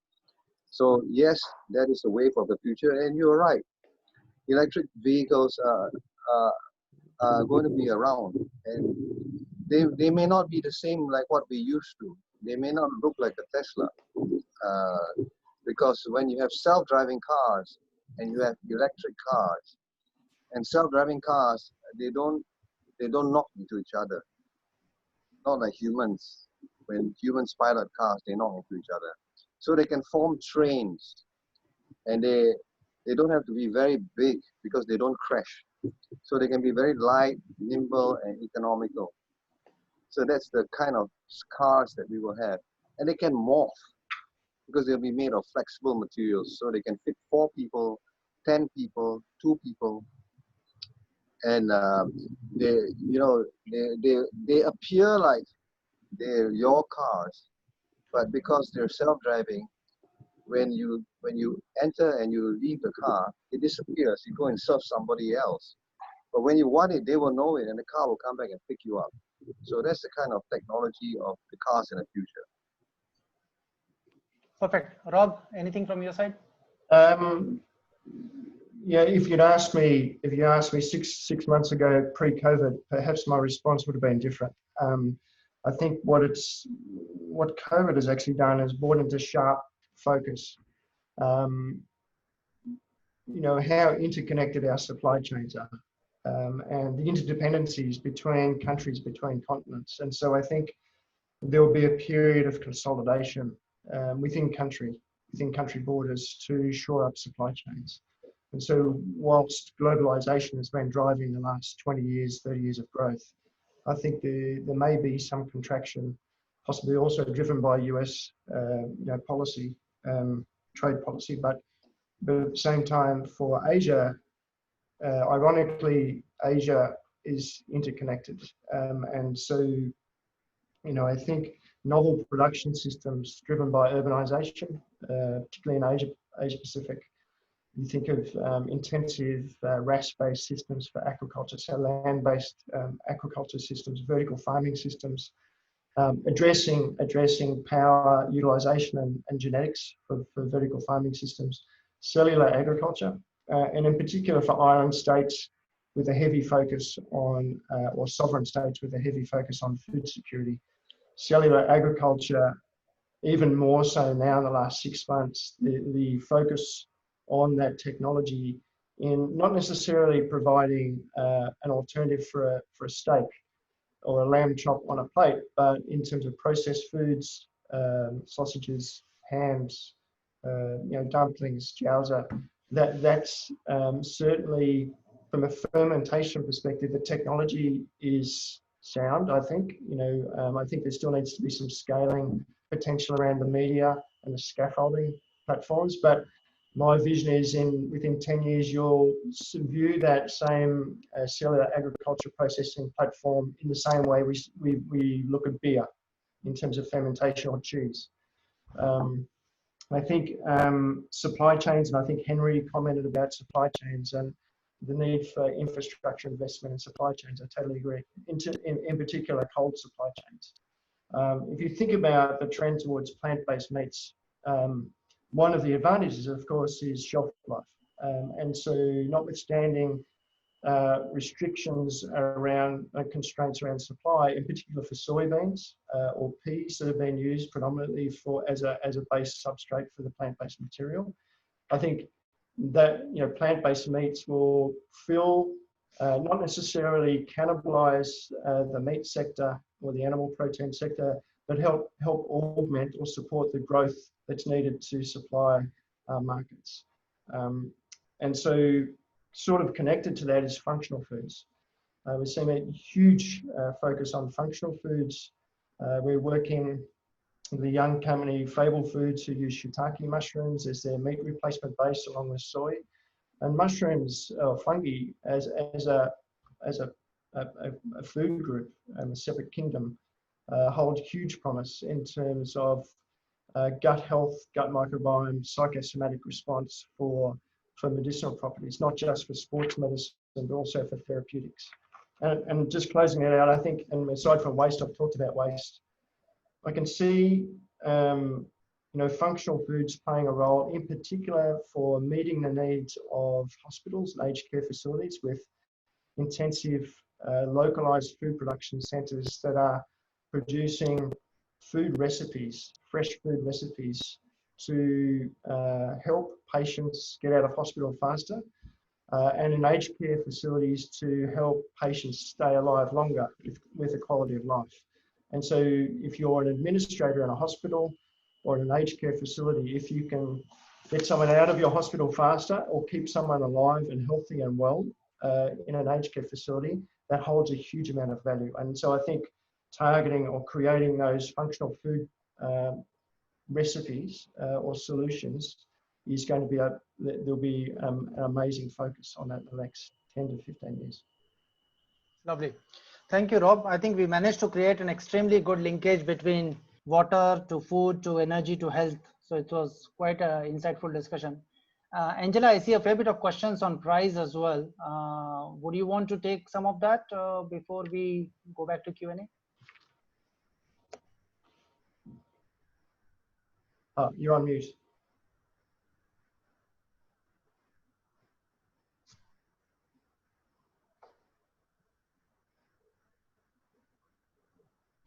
So yes, that is the wave of the future, and you're right. Electric vehicles are going to be around, and they may not be the same like what we used to. They may not look like a Tesla, because when you have self-driving cars and you have electric cars, and self-driving cars, they don't knock into each other. Not like humans. When humans pilot cars, they knock into each other. So they can form trains, and they don't have to be very big because they don't crash. So they can be very light, nimble, and economical. So that's the kind of cars that we will have. And they can morph because they'll be made of flexible materials. So they can fit 4 people, 10 people, 2 people. And they appear like they're your cars, but because they're self-driving, when you enter and you leave the car, it disappears. You go and serve somebody else. But when you want it, they will know it, and the car will come back and pick you up. So that's the kind of technology of the cars in the future. Perfect. Rob, anything from your side? Yeah, if you'd asked me six months ago, pre-COVID, perhaps my response would have been different. I think what COVID has actually done is brought into sharp focus, how interconnected our supply chains are, and the interdependencies between countries, between continents. And so I think there will be a period of consolidation within country borders to shore up supply chains. And so whilst globalization has been driving the last 20 years, 30 years of growth, I think there may be some contraction, possibly also driven by US policy, trade policy, but at the same time for Asia, ironically, Asia is interconnected. And so, I think novel production systems driven by urbanization, particularly in Asia Pacific. You think of intensive RAS-based systems for aquaculture, so land-based aquaculture systems, vertical farming systems, addressing power utilization and genetics for vertical farming systems, cellular agriculture, and in particular for island states with a heavy focus on, or sovereign states with a heavy focus on food security. Cellular agriculture, even more so now in the last 6 months, the focus on that technology in not necessarily providing an alternative for a steak or a lamb chop on a plate, but in terms of processed foods, sausages, hams, dumplings, jiaozi, that's certainly, from a fermentation perspective, the technology is sound, I think. I think there still needs to be some scaling potential around the media and the scaffolding platforms, but my vision is within 10 years, you'll view that same cellular agriculture processing platform in the same way we look at beer in terms of fermentation or cheese. I think supply chains, and I think Henry commented about supply chains and the need for infrastructure investment in supply chains. I totally agree, in particular cold supply chains. If you think about the trend towards plant-based meats, one of the advantages, of course, is shelf life. And so notwithstanding restrictions around constraints around supply, in particular for soybeans or peas that have been used predominantly as a base substrate for the plant-based material, I think that plant-based meats will not necessarily cannibalize the meat sector or the animal protein sector, but help augment or support the growth that's needed to supply markets. And so sort of connected to that is functional foods. We're seeing a huge focus on functional foods. We're working with a young company, Fable Foods, who use shiitake mushrooms as their meat replacement base along with soy. And mushrooms, fungi, as a food group and a separate kingdom, hold huge promise in terms of gut health, gut microbiome, psychosomatic response for medicinal properties, not just for sports medicine, but also for therapeutics. And just closing it out, I think, and aside from waste, I've talked about waste. I can see, functional foods playing a role, in particular for meeting the needs of hospitals and aged care facilities with intensive localized food production centers that are producing food recipes, fresh food recipes to help patients get out of hospital faster, and in aged care facilities to help patients stay alive longer with a quality of life. And so if you're an administrator in a hospital or in an aged care facility, if you can get someone out of your hospital faster or keep someone alive and healthy and well in an aged care facility, that holds a huge amount of value. And so I think targeting or creating those functional food recipes or solutions is going to be there'll be an amazing focus on that in the next 10 to 15 years. Lovely. Thank you, Rob. I think we managed to create an extremely good linkage between water to food to energy to health. So it was quite an insightful discussion. Angela, I see a fair bit of questions on prize as well. Would you want to take some of that before we go back to Q&A? Oh, you're on mute.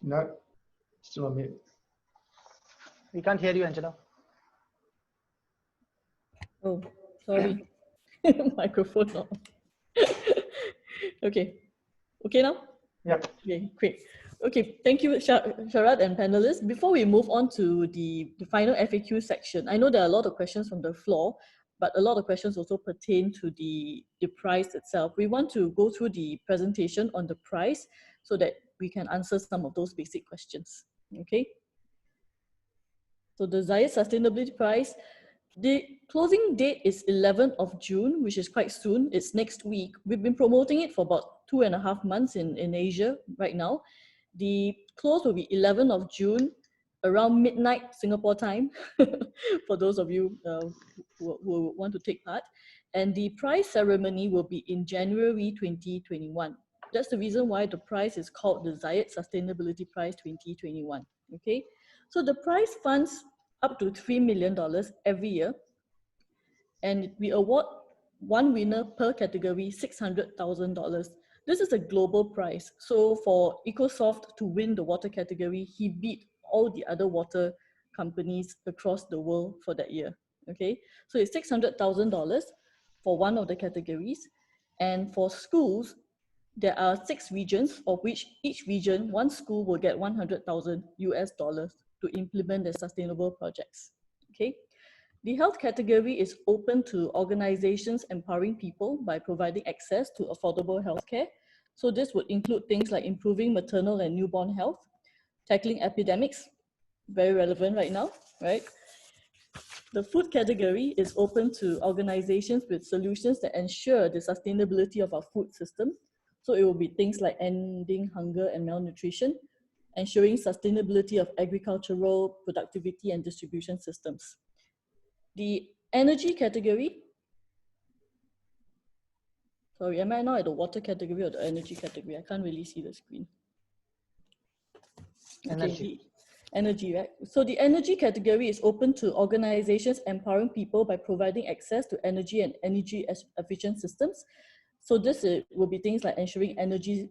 No, still on mute. We can't hear you, Angela. Oh, sorry. Microphone on. Okay. Okay now? Yep. Okay, great. Okay, thank you, Sharad and panelists. Before we move on to the final FAQ section, I know there are a lot of questions from the floor, but a lot of questions also pertain to the prize itself. We want to go through the presentation on the prize so that we can answer some of those basic questions. Okay. So the Zayed Sustainability Prize, the closing date is 11th of June, which is quite soon. It's next week. We've been promoting it for about 2.5 months in Asia right now. The close will be 11th of June, around midnight Singapore time, for those of you who want to take part. And the prize ceremony will be in January 2021. That's the reason why the prize is called the Zayed Sustainability Prize 2021. Okay, so the prize funds up to $3 million every year, and we award one winner per category, $600,000. This is a global prize. So for ECOSOFTT to win the water category, he beat all the other water companies across the world for that year. Okay, so it's $600,000 for one of the categories. And for schools, there are 6 regions, of which each region, one school will get $100,000 to implement their sustainable projects. Okay. The health category is open to organizations empowering people by providing access to affordable healthcare. So this would include things like improving maternal and newborn health, tackling epidemics, very relevant right now, right? The food category is open to organizations with solutions that ensure the sustainability of our food system. So it will be things like ending hunger and malnutrition, ensuring sustainability of agricultural productivity and distribution systems. The energy category, sorry, am I now at the water category or the energy category? I can't really see the screen. Energy. Okay, energy, right? So the energy category is open to organizations empowering people by providing access to energy and energy efficient systems. So this will be things like ensuring energy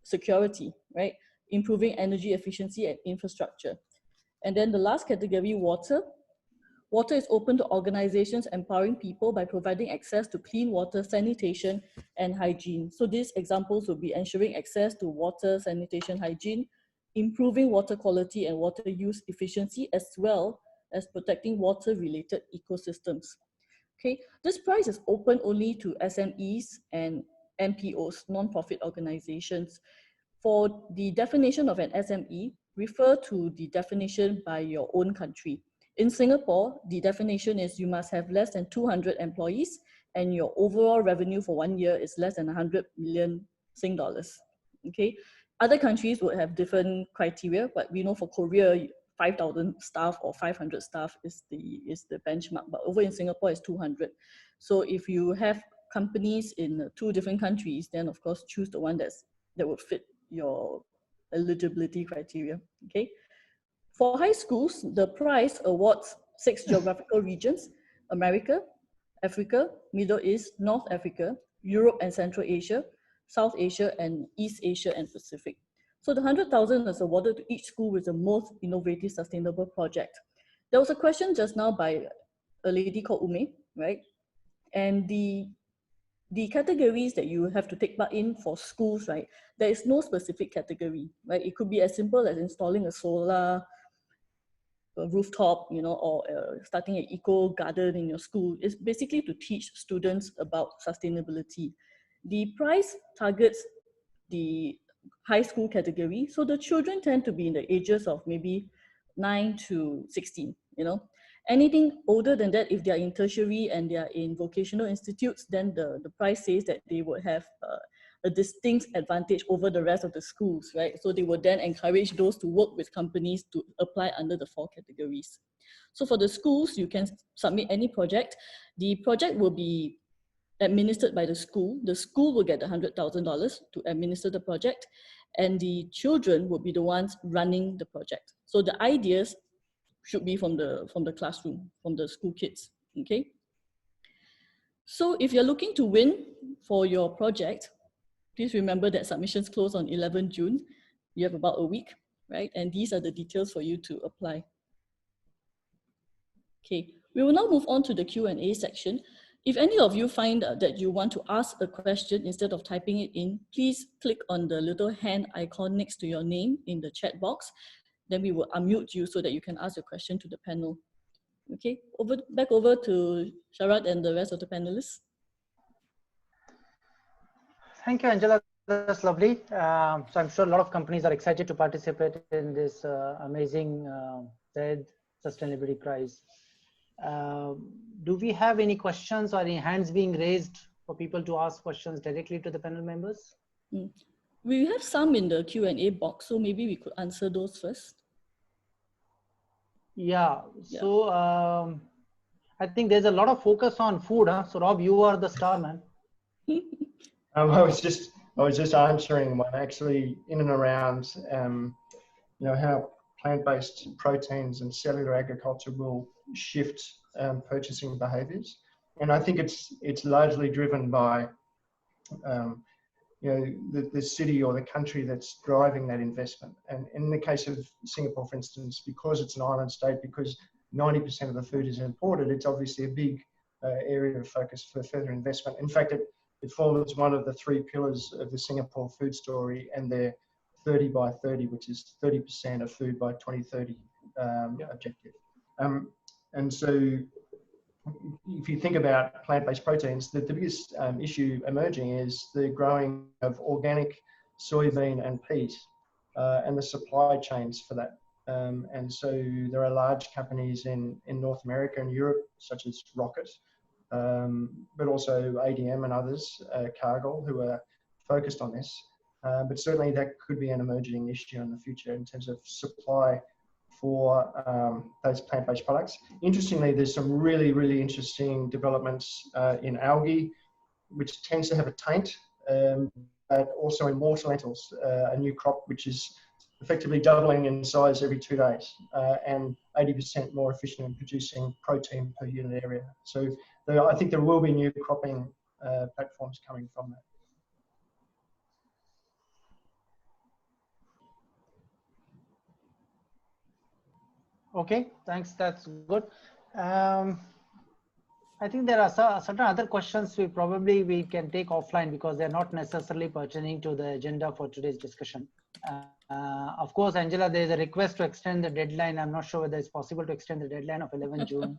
security, right? Improving energy efficiency and infrastructure. And then the last category, water. Water is open to organizations empowering people by providing access to clean water, sanitation, and hygiene. So these examples will be ensuring access to water, sanitation, hygiene, improving water quality and water use efficiency, as well as protecting water-related ecosystems. Okay, this prize is open only to SMEs and NPOs, non-profit organizations. For the definition of an SME, refer to the definition by your own country. In Singapore, the definition is you must have less than 200 employees and your overall revenue for 1 year is less than 100 million Sing dollars. Okay, other countries would have different criteria, but we know for Korea, 5,000 staff or 500 staff is the benchmark, but over in Singapore it's 200. So if you have companies in 2 different countries, then of course choose the one that would fit your eligibility criteria. Okay. For high schools, the prize awards 6 geographical regions: America, Africa, Middle East, North Africa, Europe and Central Asia, South Asia, and East Asia and Pacific. So the 100,000 is awarded to each school with the most innovative sustainable project. There was a question just now by a lady called Ume, right? And the categories that you have to take part in for schools, right? There is no specific category, right? It could be as simple as installing a solar rooftop, you know, or starting an eco garden in your school. It's basically to teach students about sustainability. The prize targets the high school category. So the children tend to be in the ages of maybe 9 to 16, you know. Anything older than that, if they are in tertiary and they are in vocational institutes, then the prize says that they would have a distinct advantage over the rest of the schools, right? So they would then encourage those to work with companies to apply under the 4 categories. So for the schools, you can submit any project. The project will be administered by the school. The school will get the $100,000 to administer the project, and the children will be the ones running the project. So the ideas should be from the classroom, from the school kids, okay? So if you're looking to win for your project, please remember that submissions close on 11 June. You have about a week, right? And these are the details for you to apply. Okay, we will now move on to the Q&A section. If any of you find that you want to ask a question instead of typing it in, please click on the little hand icon next to your name in the chat box. Then we will unmute you so that you can ask your question to the panel. Okay, back over to Sharad and the rest of the panelists. Thank you, Angela. That's lovely. So I'm sure a lot of companies are excited to participate in this amazing Zayed Sustainability Prize. Do we have any questions or any hands being raised for people to ask questions directly to the panel members? We have some in the Q&A box, so maybe we could answer those first. Yeah, so I think there's a lot of focus on food, huh? So Rob, you are the star, man. I was just answering one actually in and around, you know, how plant-based proteins and cellular agriculture will shift purchasing behaviours. and I think it's largely driven by the city or the country that's driving that investment. And in the case of Singapore, for instance, because it's an island state, because 90% of the food is imported, it's obviously a big area of focus for further investment. In fact, it forms one of the 3 pillars of the Singapore food story and their 30 by 30, which is 30% of food by 2030 objective. And so if you think about plant-based proteins, the biggest issue emerging is the growing of organic soybean and peat and the supply chains for that. And so there are large companies in North America and Europe, such as Rocket, but also ADM and others, Cargill, who are focused on this. But certainly that could be an emerging issue in the future in terms of supply for those plant-based products. Interestingly, there's some really, really interesting developments in algae, which tends to have a taint, but also in water lentils, a new crop which is effectively doubling in size every 2 days and 80% more efficient in producing protein per unit area. So I think there will be new cropping platforms coming from that. Okay, thanks. That's good. I think there are certain other questions we can take offline because they're not necessarily pertaining to the agenda for today's discussion. Of course, Angela, there is a request to extend the deadline. I'm not sure whether it's possible to extend the deadline of 11 June.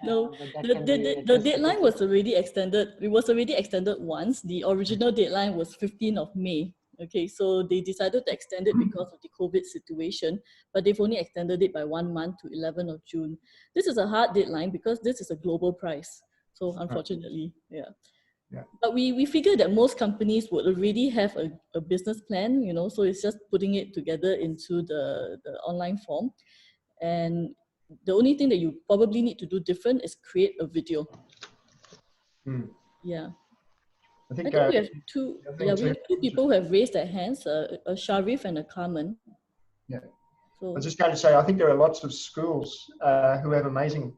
No, the deadline was already extended. It was already extended once. The original deadline was 15th of May. Okay, so they decided to extend it because of the COVID situation, but they've only extended it by 1 month to 11th of June. This is a hard deadline because this is a global price. So unfortunately, yeah. But we figured that most companies would already have a business plan, you know, so it's just putting it together into the online form. And the only thing that you probably need to do different is create a video. Yeah. I think we have two people who have raised their hands, a Sharif and a Carmen. Yeah. So, I was just going to say, I think there are lots of schools who have amazing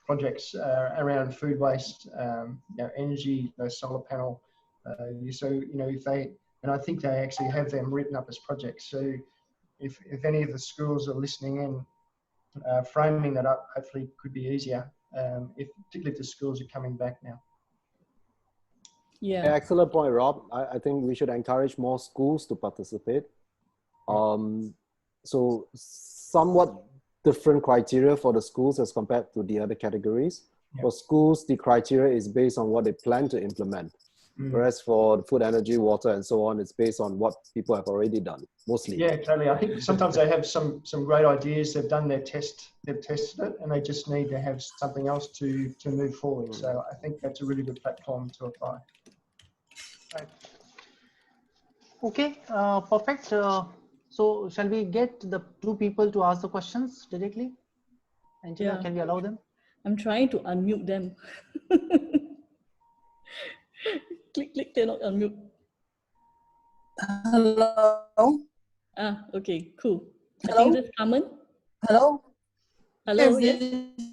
projects around food waste, energy, solar panel. So, if they, and I think they actually have them written up as projects. So if any of the schools are listening in, framing that up hopefully could be easier, particularly if the schools are coming back now. Yeah. Excellent point, Rob. I think we should encourage more schools to participate. So somewhat different criteria for the schools as compared to the other categories. For schools, the criteria is based on what they plan to implement. Whereas for food, energy, water, and so on, it's based on what people have already done, mostly. Yeah, totally. I think sometimes they have some great ideas. They've done their test, they've tested it, and they just need to have something else to move forward. So I think that's a really good platform to apply. Right. Okay, perfect. So shall we get the 2 people to ask the questions directly? Angela, can we allow them? I'm trying to unmute them. Click, they're not unmute. Hello. Okay, cool. Hello? I think this is Carmen. Hello. Hello, yes.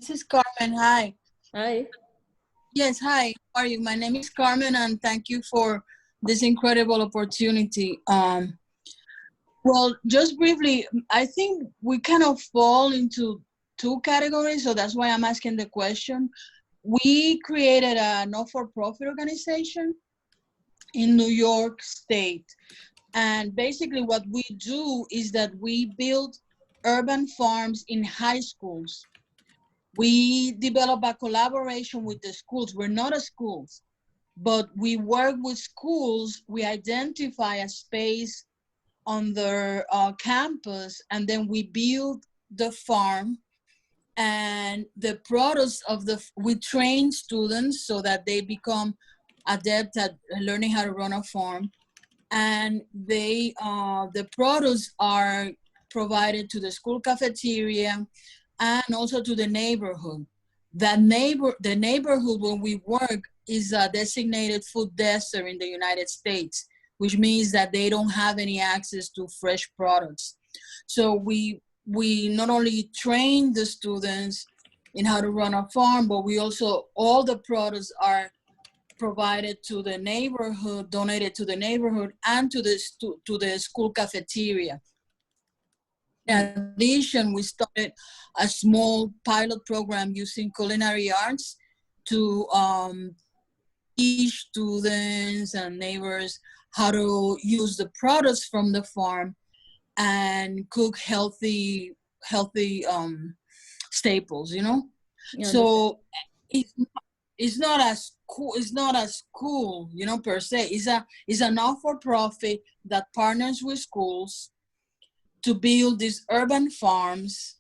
This is Carmen. Hi. Hi. Yes, hi. How are you? My name is Carmen, and thank you for this incredible opportunity. Well, just briefly, I think we kind of fall into 2 categories, so that's why I'm asking the question. We created a not-for-profit organization in New York State. And basically what we do is that we build urban farms in high schools. We develop a collaboration with the schools. We're not a school, but we work with schools. We identify a space on their campus, and then we build the farm. And the products of we train students so that they become adept at learning how to run a farm. And the products are provided to the school cafeteria and also to the neighborhood. The neighborhood when we work is a designated food desert in the United States, which means that they don't have any access to fresh products. So we not only train the students, in how to run a farm, but we also, all the products are provided to the neighborhood, donated to the neighborhood and to the school cafeteria. In addition, we started a small pilot program using culinary arts to teach students and neighbors how to use the products from the farm and cook healthy staples, you know. Yeah, so it's not as cool, it's not a school, you know, per se. It's a not-for-profit that partners with schools to build these urban farms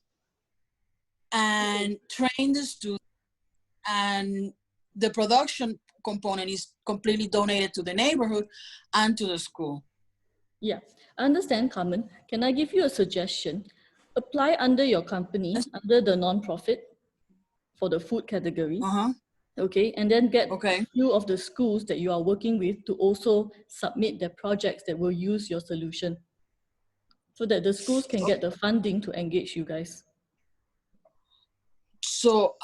and train the students, and the production component is completely donated to the neighborhood and to the school. Yeah, I understand, Carmen. Can I give you a suggestion? Apply under your company, under the non-profit for the food category. Okay, and then get a few of the schools that you are working with to also submit their projects that will use your solution, so that the schools can get the funding to engage you guys. So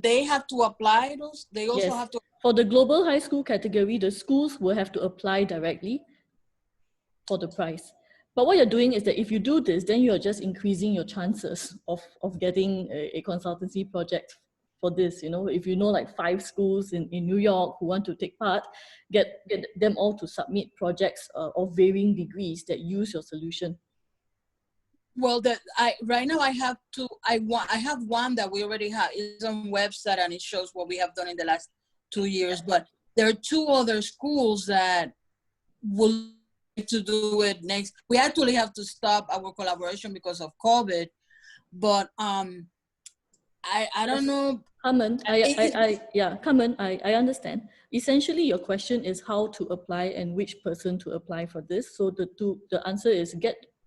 they have to apply those? They also have to? For the global high school category, the schools will have to apply directly for the prize. But what you're doing is that if you do this, then you're just increasing your chances of getting a consultancy project for this. You know, if you know like 5 schools in New York who want to take part, get them all to submit projects of varying degrees that use your solution. Well, right now I have two. I have one that we already have. It's on website and it shows what we have done in the last 2 years. But there are 2 other schools that will like to do it next. We actually have to stop our collaboration because of COVID. But I don't know. Carmen, Carmen, I understand. Essentially, your question is how to apply and which person to apply for this. So the answer is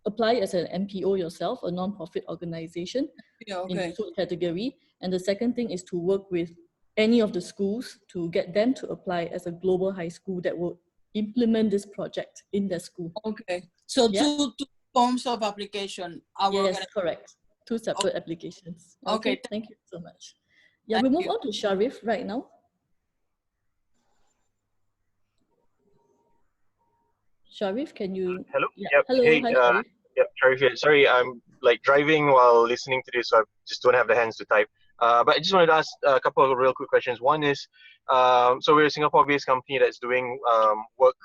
apply as an NPO yourself, a non-profit organization in the food category. And the second thing is to work with any of the schools to get them to apply as a global high school that will implement this project in their school. Okay. So 2 forms of application. Yes, correct. 2 separate applications. Okay. Thank you so much. Yeah, we move on to Sharif right now. Sharif, can you? Hello. Yeah. Yep. Hello. Hey, Hi, Sharif. Yep, Sharif here. Sorry, I'm like driving while listening to this, so I just don't have the hands to type. But I just wanted to ask a couple of real quick questions. One is, so we're a Singapore-based company that's doing work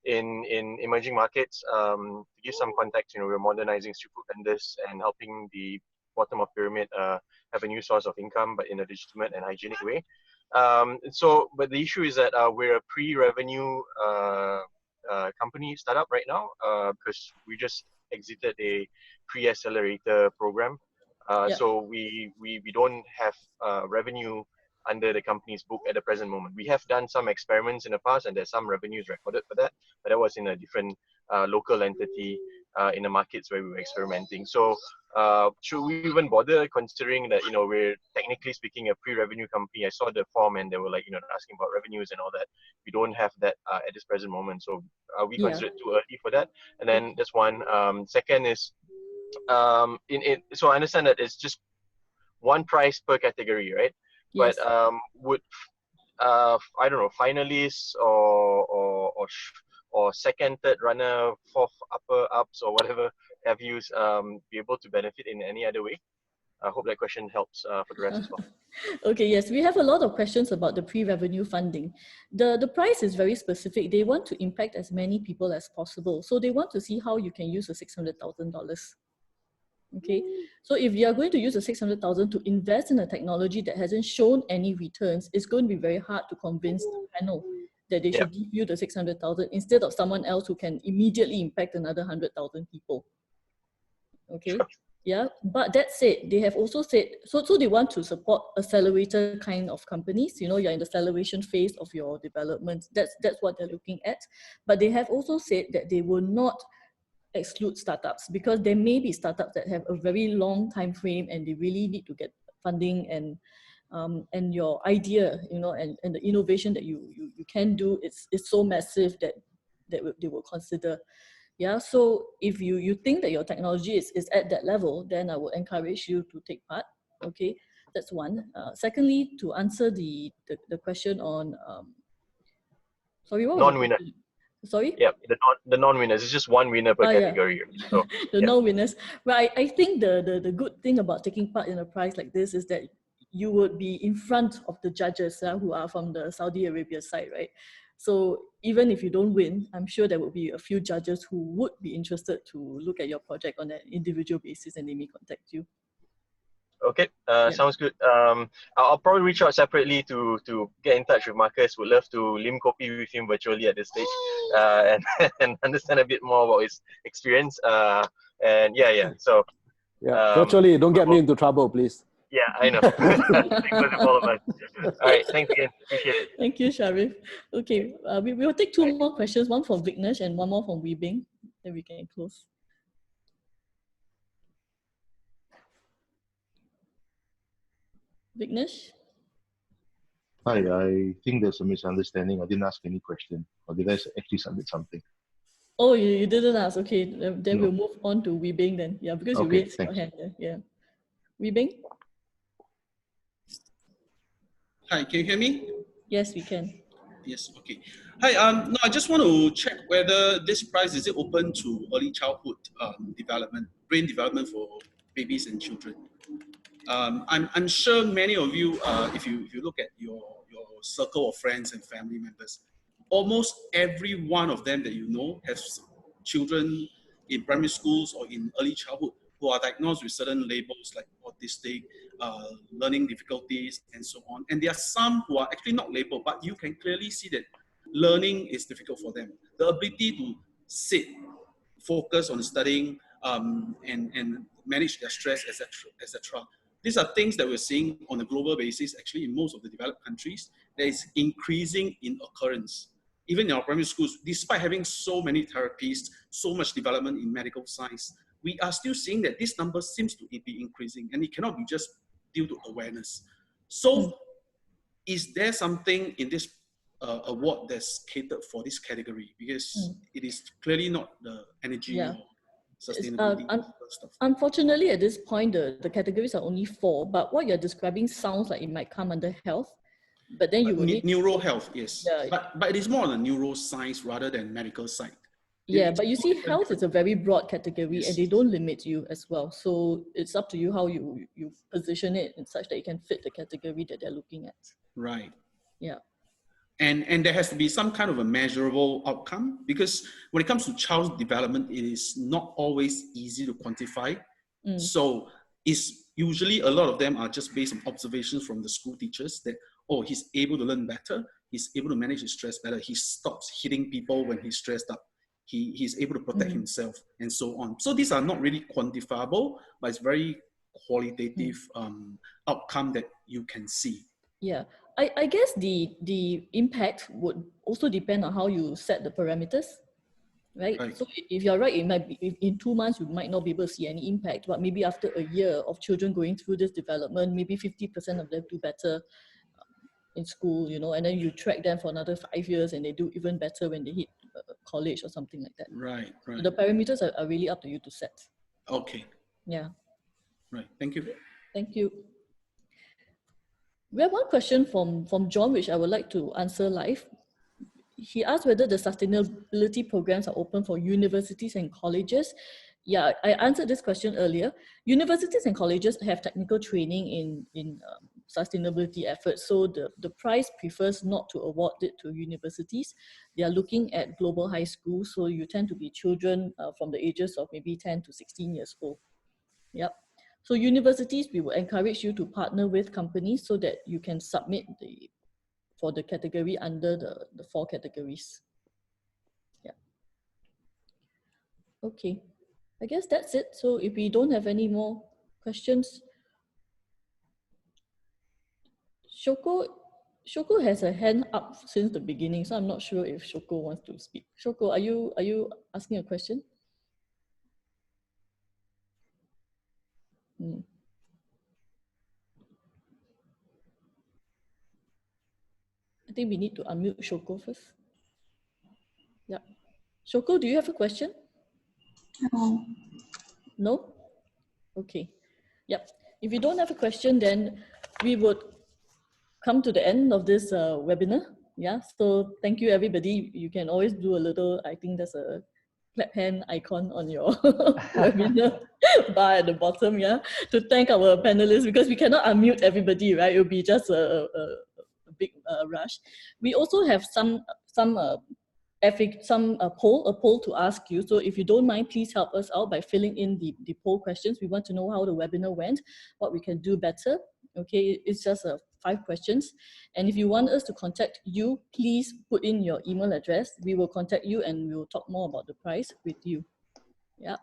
in emerging markets. To give some context, you know, we're modernizing street food vendors and helping the bottom of pyramid have a new source of income, but in a legitimate and hygienic way. But the issue is that we're a pre-revenue company startup right now because we just exited a pre-accelerator program. So we don't have revenue under the company's book at the present moment. We have done some experiments in the past and there's some revenues recorded for that, but that was in a different local entity in the markets where we were experimenting. So should we even bother, considering that, you know, we're technically speaking a pre-revenue company? I saw the form and they were like, you know, asking about revenues and all that. We don't have that at this present moment. So are we considered too early for that? And then that's one. Second is, so I understand that it's just one prize per category, right? Yes. But would I don't know, finalists or second, third runner, fourth, upper ups or whatever have you be able to benefit in any other way? I hope that question helps for the rest as well. Okay, yes, we have a lot of questions about the pre-revenue funding. The price is very specific. They want to impact as many people as possible. So they want to see how you can use the $600,000. Okay, so if you are going to use the $600,000 to invest in a technology that hasn't shown any returns, it's going to be very hard to convince the panel that they should give you the $600,000 instead of someone else who can immediately impact another 100,000 people. Okay, yeah, but that said, they have also said, so they want to support accelerator kind of companies. You know, you're in the acceleration phase of your development. That's what they're looking at. But they have also said that they will not exclude startups, because there may be startups that have a very long time frame and they really need to get funding, and your idea, you know, and the innovation that you can do is so massive that they will consider. Yeah, so if you think that your technology is at that level, then I would encourage you to take part. Okay, that's one. Secondly, to answer the question on, sorry, what was the Non-winner. question? Sorry? Yeah, the non-winners. It's just one winner per category. Yeah. So, The non-winners. But I think the good thing about taking part in a prize like this is that you would be in front of the judges who are from the Saudi Arabia side, right? So even if you don't win, I'm sure there will be a few judges who would be interested to look at your project on an individual basis, and they may contact you. okay, Yeah. sounds good. I'll probably reach out separately to get in touch with Marcus. Would love to lim kopi with him virtually at this stage, and understand a bit more about his experience. And yeah. So yeah, virtually, don't get me into trouble, please. yeah, I know. All of us. All right, thanks again. Appreciate it. Thank you, Sharif. Okay, we will take two more questions, one from Vickers and one more from Weebing. Then we can close. Vickers? Hi, I think there's a misunderstanding. I didn't ask any question. Or did I actually submit something? Oh, you didn't ask. Okay, then No. we'll move on to Weebing then. Yeah, because you Okay, raised your thanks. hand there. Yeah. Weebing? Hi, can you hear me? Yes, we can. Yes, okay. Hi, no, I just want to check whether this prize, is it open to early childhood development, brain development for babies and children? I'm sure many of you, if you look at your circle of friends and family members, almost every one of them that you know has children in primary schools or in early childhood who are diagnosed with certain labels like autistic, learning difficulties, and so on. And there are some who are actually not labeled, but you can clearly see that learning is difficult for them. The ability to sit, focus on studying, and manage their stress, etc. These are things that we're seeing on a global basis, actually in most of the developed countries, that is increasing in occurrence. Even in our primary schools, despite having so many therapies, so much development in medical science, we are still seeing that this number seems to be increasing, and it cannot be just due to awareness. So is there something in this award that's catered for this category? Because it is clearly not the energy or sustainability stuff. Unfortunately, at this point, the categories are only 4, but what you're describing sounds like it might come under health. But then you will need neuro health, yes. Yeah. But it is more on the neuroscience rather than medical side. Yeah, but you see, health is a very broad category, Yes. and they don't limit you as well. So it's up to you how you position it in such that it can fit the category that they're looking at. Right. Yeah. And there has to be some kind of a measurable outcome, because when it comes to child development, it is not always easy to quantify. So it's usually a lot of them are just based on observations from the school teachers that, oh, he's able to learn better, he's able to manage his stress better, he stops hitting people when he's stressed up, he's able to protect himself, and so on. So these are not really quantifiable, but it's very qualitative outcome that you can see. Yeah, I guess the impact would also depend on how you set the parameters, right? So if you're right, it might be in 2 months you might not be able to see any impact, but maybe after a year of children going through this development, maybe 50% of them do better in school, you know, and then you track them for another 5 years and they do even better when they hit college or something like that. Right. So the parameters are really up to you to set. Okay. Yeah. Right. Thank you. Thank you. We have one question from John, which I would like to answer live. He asked whether the sustainability programs are open for universities and colleges. Yeah, I answered this question earlier. Universities and colleges have technical training in sustainability efforts. So the prize prefers not to award it to universities. They are looking at global high schools. So you tend to be children from the ages of maybe 10 to 16 years old. Yep. So universities, we will encourage you to partner with companies so that you can submit for the category under the 4 categories. Yeah. Okay. I guess that's it. So if we don't have any more questions, Shoko has a hand up since the beginning, so I'm not sure if Shoko wants to speak. Shoko, are you asking a question? I think we need to unmute Shoko first. Yeah. Shoko, do you have a question? No. No? Okay. Yep. If you don't have a question, then we would come to the end of this webinar. Yeah, so thank you everybody. You can always do a little, I think there's a clap hand icon on your webinar bar at the bottom, yeah, to thank our panelists, because we cannot unmute everybody, right? It will be just a big rush. We also have some poll to ask you. So if you don't mind, please help us out by filling in the poll questions. We want to know how the webinar went, what we can do better. Okay, it's just 5 questions. And if you want us to contact you, please put in your email address. We will contact you and we will talk more about the prize with you. Yeah.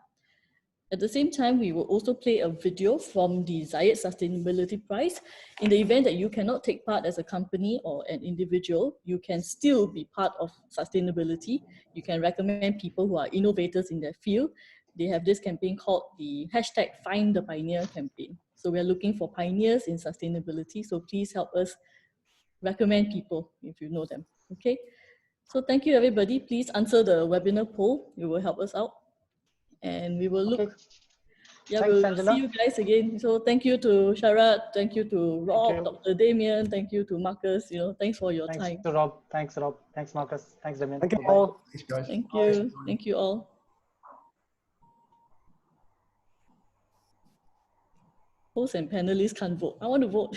At the same time, we will also play a video from the Zayed Sustainability Prize. In the event that you cannot take part as a company or an individual, you can still be part of sustainability. You can recommend people who are innovators in their field. They have this campaign called the #FindThePioneer campaign. So we're looking for pioneers in sustainability. So please help us recommend people if you know them, okay? So thank you everybody. Please answer the webinar poll. It will help us out. And we will look, yeah, Thanks, we'll Angela. see you guys again. So thank you to Sharad, thank you to Rob, Dr. Damian, thank you to Marcus, thanks for your time. Thanks to Rob, thanks Marcus, thanks Damian. Thank you Bye-bye. all. Thanks, guys. Thank you all. Hosts and panelists can't vote. I want to vote.